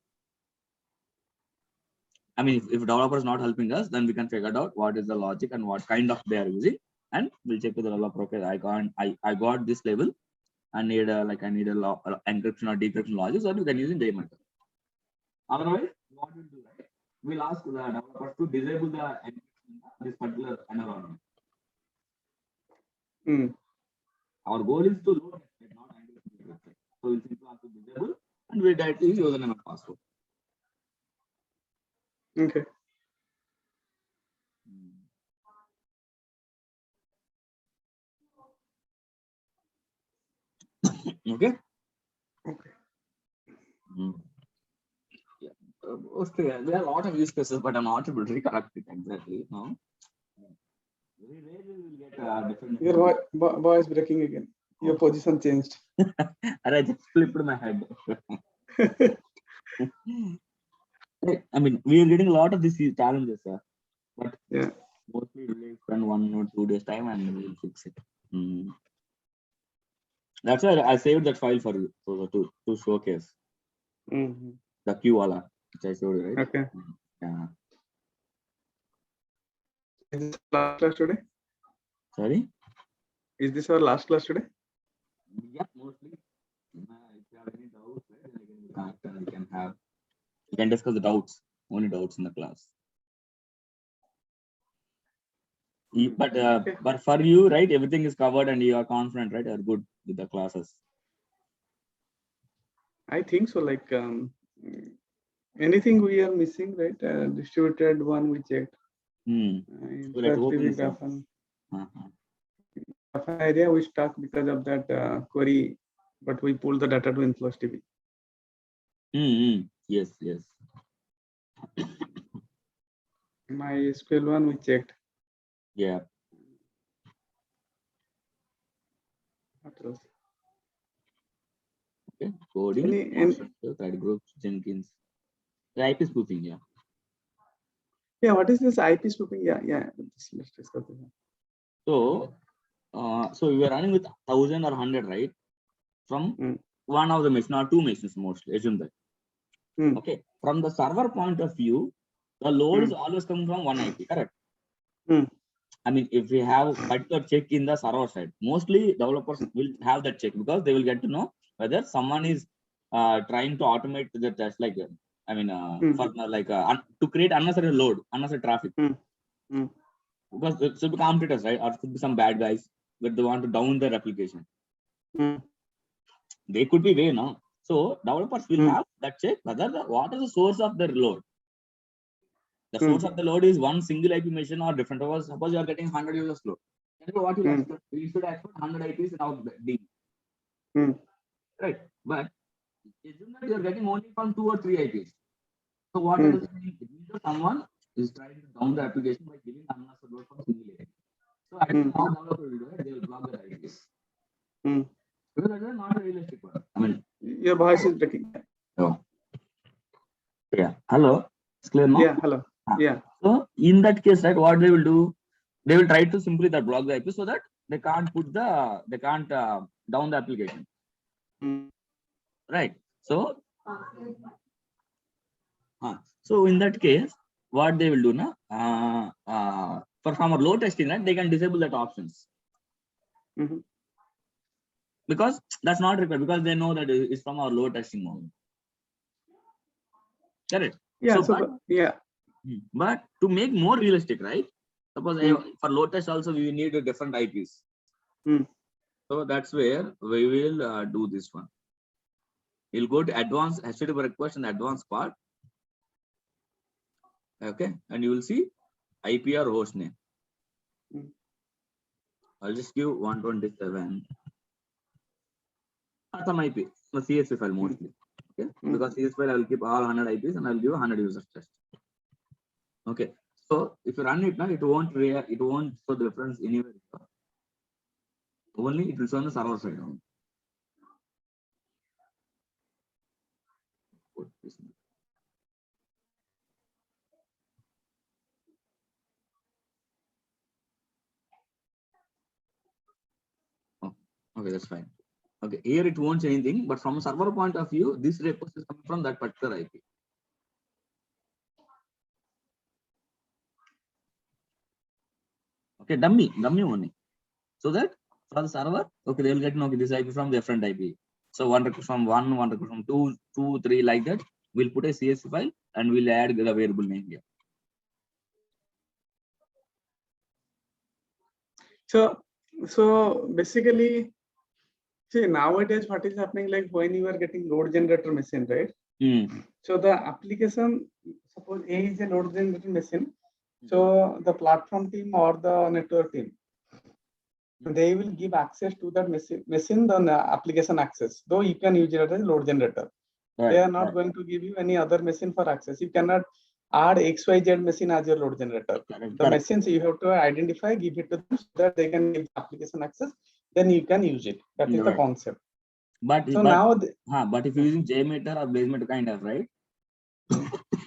A: I mean, if developer is not helping us, then we can figure out what is the logic and what kind of they are using, and we'll check with the developer. Okay, I got this label. I need a encryption or decryption logic, so we can use in JMeter. Otherwise, what we'll do, right? We'll ask the developer to disable the encryption in this particular environment.
B: Mm.
A: Our goal is to load it, not encryption. So we'll simply have to disable, and we'll directly use username and password.
B: Okay.
A: Okay.
B: Okay.
A: Yeah. Okay. There are a lot of use cases, but I'm not able to recollect it exactly. No. Very rarely we will get different.
B: Your voice breaking again. Your position changed.
A: I just flipped my head. I mean, we are getting a lot of these challenges, sir. But
B: Yeah.
A: mostly we'll spend 1 or 2 days time and we'll fix it. That's why I saved that file for you to showcase
B: Mm-hmm.
A: the QAla, which I showed you, right?
B: Okay.
A: Yeah.
B: Is this last class today?
A: Sorry?
B: Is this our last class today?
A: Yeah, mostly. If you have any doubts, then you can connect and we can discuss the doubts, only doubts in the class. But for you, right, everything is covered and you are confident, right? You're good with the classes.
B: I think so. Like anything we are missing, right? Distributed one we checked. Graph area we stuck because of that query, but we pulled the data to InfluxDB.
A: Yes, yes.
B: My SQL one we checked.
A: Yeah.
B: What else?
A: Okay. Coding, thread groups, Jenkins. The IP spoofing, yeah.
B: Yeah, what is this IP spoofing? Yeah. Let's discuss this.
A: So we were running with 1,000 or 100, right? From one of the machines or two machines mostly, assume that. Okay. From the server point of view, the load is always coming from one IP, correct? I mean, if we have particular check in the server side, mostly developers will have that check because they will get to know whether someone is trying to automate the test, like to create unnecessary load, unnecessary traffic. Because it should be competitors, right? Or it could be some bad guys but they want to down their application. They could be way now. So developers will have that check whether what is the source of their load. The source of the load is one single IP machine or different. Suppose you are getting 100 users load. What you expect? You should expect 100 IPs in our D. Right. But assume that you are getting only from 2 or 3 IPs. So what does it mean? It means that someone is trying to down the application by giving unnecessary load from single IP. So actually, how developer will do it? They will block the IPs. Because that is not a realistic one. I mean,
B: your voice is breaking.
A: Oh. Yeah. Hello. It's clear now?
B: Yeah. Hello. Yeah.
A: So in that case, right, what they will do? They will try to simply block the IP so that they can't down the application. Right. So in that case, what they will do now? For our load testing, right, they can disable that options. Because that's not required because they know that it's from our load testing mode. Correct.
B: Yeah.
A: But to make more realistic, right? Suppose for load test also we need a different IPs. So that's where we will do this one. You'll go to advanced HTTP request in the advanced part. Okay, and you will see IP or host name. I'll just give 127. Or some IP, a CSV file mostly. Okay, because CSV file I will keep all 100 IPs and I'll give 100 users test. Okay, so if you run it now, it won't show the difference anywhere. Only it will show on the server side only. Oh, okay, that's fine. Okay, here it won't say anything, but from a server point of view, this request is coming from that particular IP. Okay, dummy only. So that for the server, okay, they will get this IP from different IP. So one request from one request from two, 3, like that. We'll put a CSV file and we'll add the variable name here.
B: So basically, see, nowadays what is happening, like when you are getting load generator machine, right? So the application, suppose A is a load generator machine. So the platform team or the network team, they will give access to that machine the application access. Though you can use it as a load generator. Right, they are not going to give you any other machine for access. You cannot add XYZ machine as your load generator. The machines you have to identify, give it to them so that they can give the application access. Then you can use it. That is the concept. But if you're using JMeter or BlazeMeter kind of, right?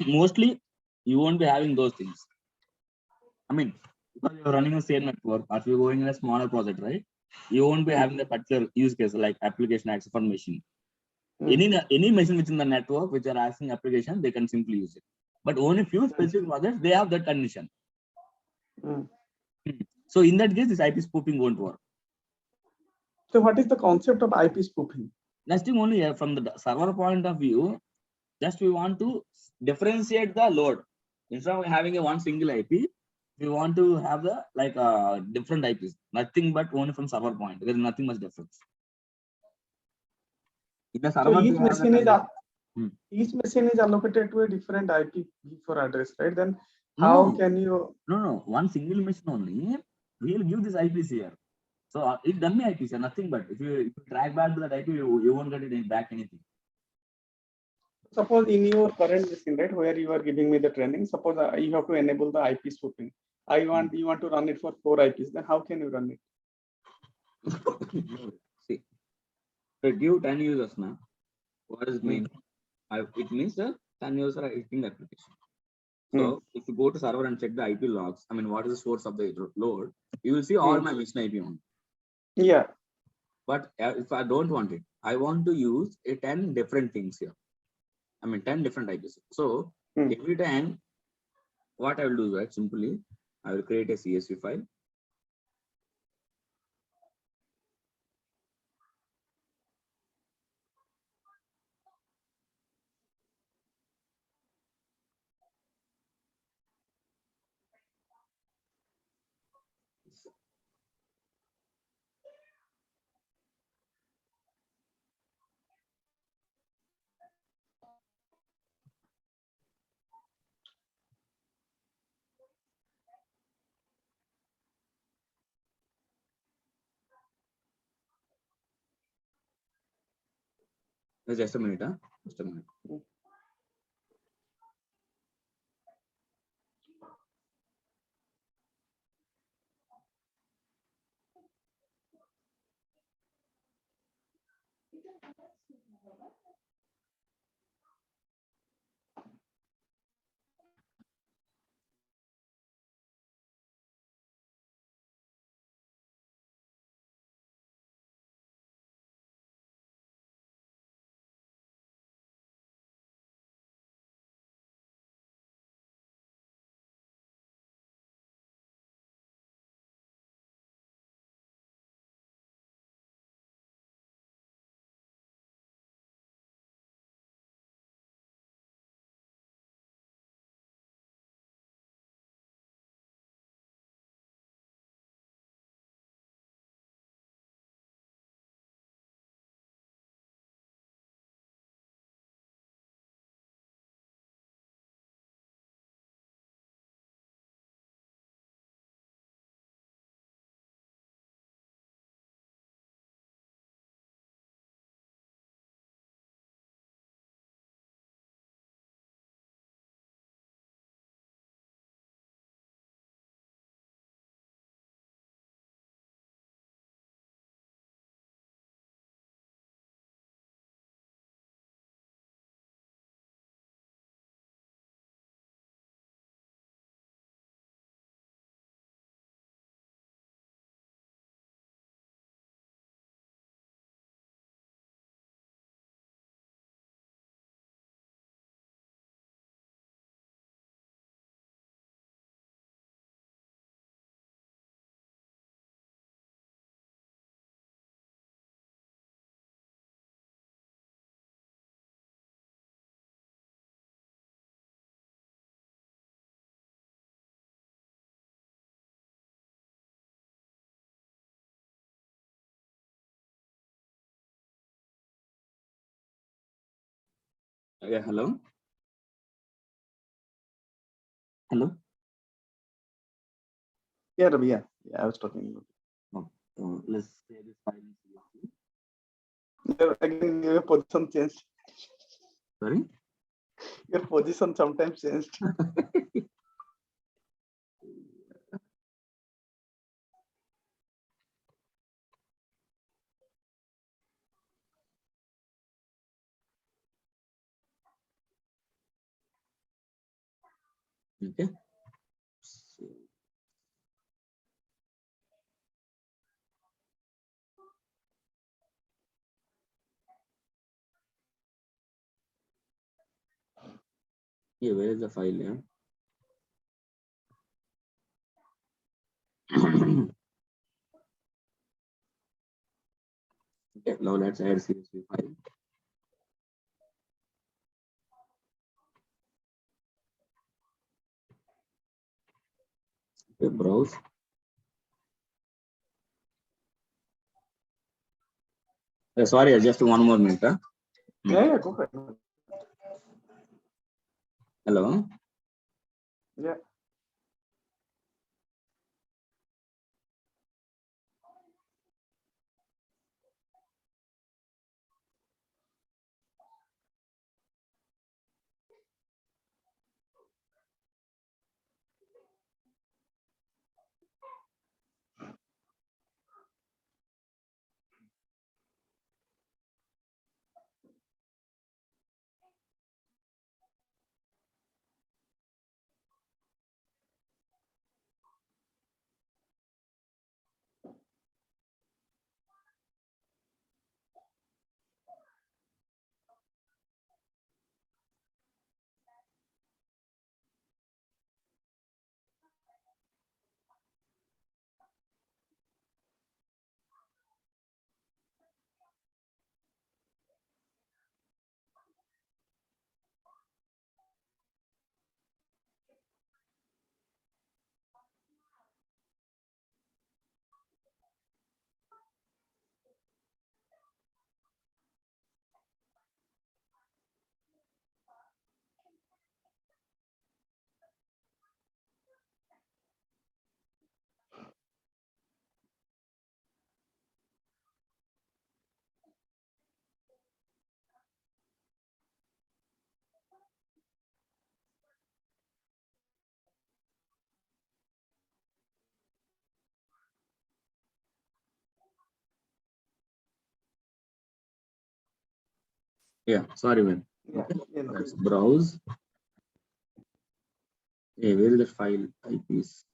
B: Mostly you won't be having those things. I mean, because you're running the same network, or if you're going in a smaller project, right? You won't be having a particular use case like application access for machine. Any machine within the network which are asking application, they can simply use it. But only few specific projects, they have that condition. So in that case, this IP spoofing won't work. So what is the concept of IP spoofing? Nothing, only from the server point of view, just we want to differentiate the load. Instead of having a one single IP, we want to have the different IPs. Nothing but only from server point. There is nothing much difference. In the server, so each machine is allocated to a different IP for address, right? Then how can you? No. One single machine only. We will give this IPs here. So it's dummy IPs, nothing but if you track back to that IP, you won't get it back anything. Suppose in your current machine, right, where you are giving me the training, suppose you have to enable the IP spoofing. You want to run it for 4 IPs. Then how can you run it? See, so give 10 users now. What does it mean? It means that 10 users are hitting the application. So if you go to server and check the IP logs, I mean, what is the source of the load? You will see all my machine IP on. Yeah. But if I don't want it, I want to use 10 different things here. I mean, 10 different IPs. So every time, what I will do, right? Simply, I will create a CSV file. Just a minute, huh? Just a minute.
A: Yeah, hello. Hello.
B: Yeah, Ravi, yeah, I was talking about.
A: Let's say this file in CSV.
B: Again, your position changed.
A: Sorry.
B: Your position sometimes changed.
A: Okay. So, yeah, where is the file? Yeah. Okay, now let's add CSV file. Okay, browse. Sorry, just one more minute. Huh?
B: Yeah, go ahead.
A: Hello.
B: Yeah.
A: Yeah, sorry, man.
B: Yeah.
A: Okay.
B: Yeah, no.
A: Let's browse. Hey, where is the file? IPs.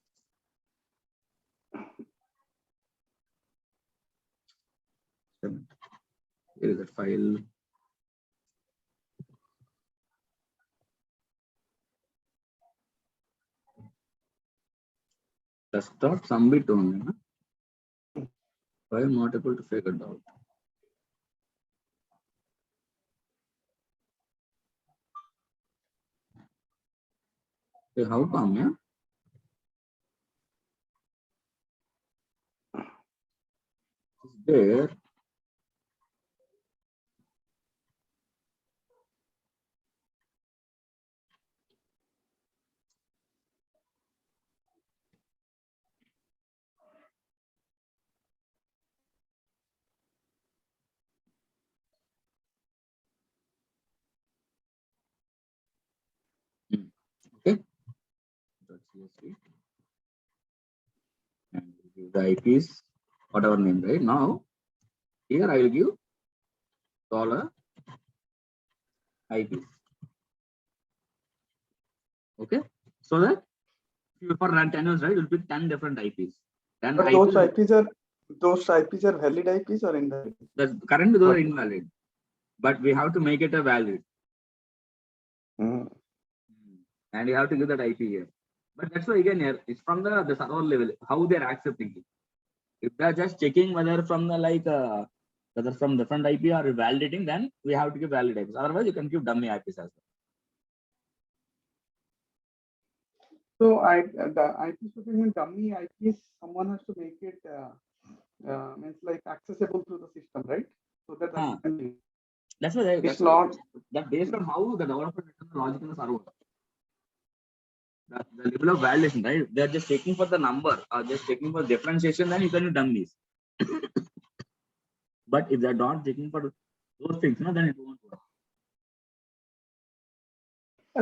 A: Where is that file? Desktop submit only. Huh? Why I'm not able to figure it out? Hey, how come? Yeah. It's there. Okay. .csv. And give the IPs, whatever name, right? Now, here I will give dollar IPs. Okay. So that if you for run 10 years, right, it will be 10 different IPs. 10
B: But those IPs are valid IPs or invalid?
A: The current those are invalid, but we have to make it a valid. And you have to give that IP here. But that's why again here it's from the server level, how they're accepting it. If they're just checking whether from the whether from different IP or validating, then we have to give valid IPs. Otherwise, you can give dummy IPs as well.
B: So the IP should mean dummy IPs. Someone has to make it means like accessible through the system, right? So that can be.
A: That's why
B: It's not.
A: that based on how the developer written the logic in the server. The level of validation, right? They're just checking for the number or just checking for differentiation, then you can do dummies. But if they're not checking for those things, no, then it won't work.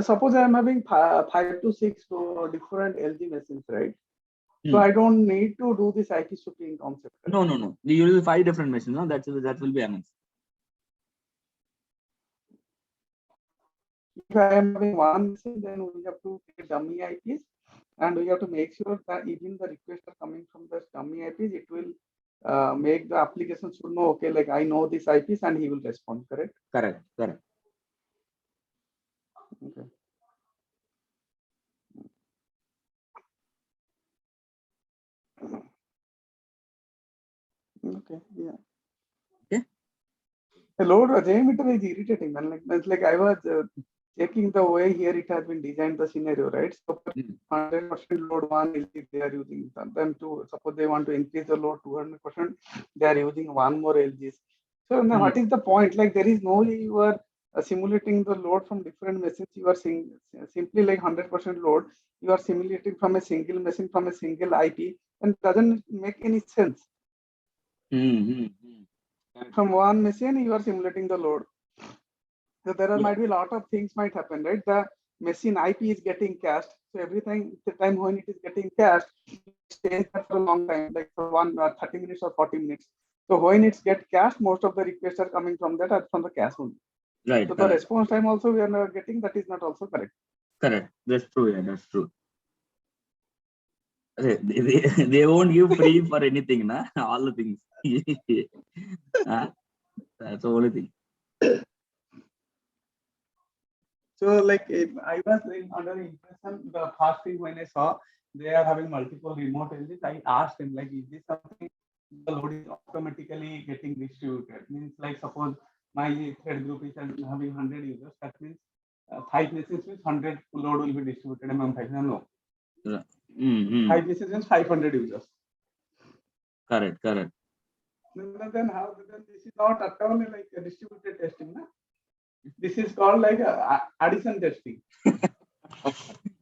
B: Suppose I am having 5 to 6 different LG machines, right? So
A: Hmm.
B: I don't need to do this IP splitting concept. Right?
A: No. You use 5 different machines, no? That will be enough.
B: If I am having one machine, then we have to create dummy IPs, and we have to make sure that even the requests are coming from the dummy IPs, it will make the application should know, okay, like I know these IPs and he will respond, correct?
A: Correct.
B: Okay. Okay, yeah.
A: Okay.
B: The load JMeter is irritating, man. It's like I was checking the way here it has been designed the scenario, right? So 100% load one LG they are using. Sometimes to suppose they want to increase the load 200%, they are using one more LGs. So now what is the point? Like there is no way you are simulating the load from different machines. You are simply like 100% load. You are simulating from a single machine from a single IP, and doesn't make any sense. From one machine, you are simulating the load. So there might be a lot of things might happen, right? The machine IP is getting cached. So everything, the time when it is getting cached, it stays there for a long time, like for 30 minutes or 40 minutes. So when it's get cached, most of the requests are coming from that, from the cache only.
A: Right.
B: So the response time also we are not getting, that is not also correct.
A: Correct. That's true. Yeah, that's true. They won't give free for anything, na? All the things. That's the only thing.
B: So like if I was under the impression, the first thing when I saw they are having multiple remote LGs, I asked him like, is this something the load is automatically getting distributed? Means like suppose my thread group is having 100 users, that means 5 machines means 100 load will be distributed among 5. No. 5 machines means 500 users.
A: Correct.
B: Then how? Then this is not at all like a distributed testing, na? This is called like addition testing.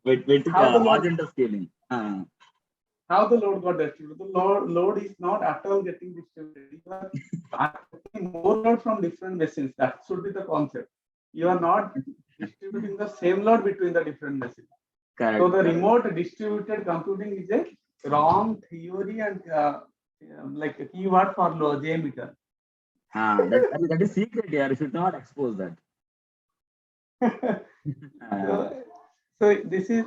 A: Wait,
B: how the load
A: agenda scaling.
B: How the load got distributed? The load is not at all getting distributed. You are getting more load from different machines. That should be the concept. You are not distributing the same load between the different machines.
A: Correct.
B: So the remote distributed computing is a wrong theory and like a keyword for JMeter.
A: That is secret here. You should not expose that.
B: So this is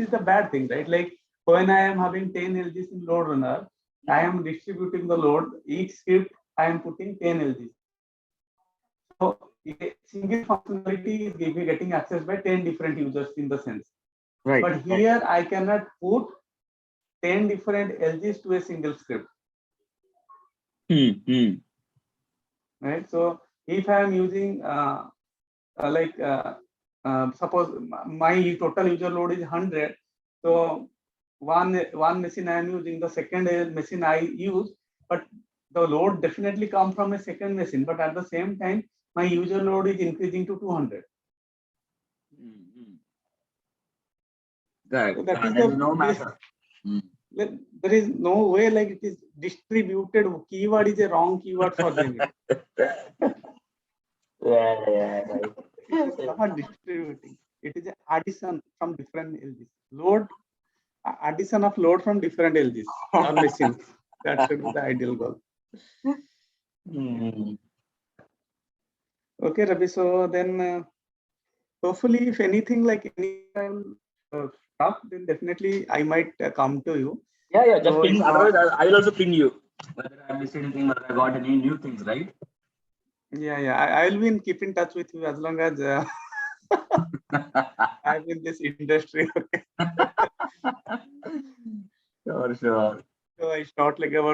B: the bad thing, right? Like when I am having 10 LGs in load runner, I am distributing the load. Each script I am putting 10 LGs. So a single functionality is getting accessed by 10 different users in the sense.
A: Right.
B: But here I cannot put 10 different LGs to a single script. Right. So if I am using suppose my total user load is 100, so one machine I am using, the second machine I use, but the load definitely come from a second machine, but at the same time my user load is increasing to 200.
A: Right.
B: So that is
A: no matter.
B: There is no way like it is distributed. Keyword is a wrong keyword for them.
A: Right.
B: It is not distributing. It is an addition from different LGs. Load, addition of load from different LGs or machines. That should be the ideal goal. Okay, Ravi. So then, hopefully, if anything like any time stuff, then definitely I might come to you.
A: Yeah. Just ping. Otherwise, I will also ping you. Whether I missed anything, whether I got any new things, right?
B: Yeah. I will be keep in touch with you as long as I'm in this industry.
A: Sure.
B: So I start like about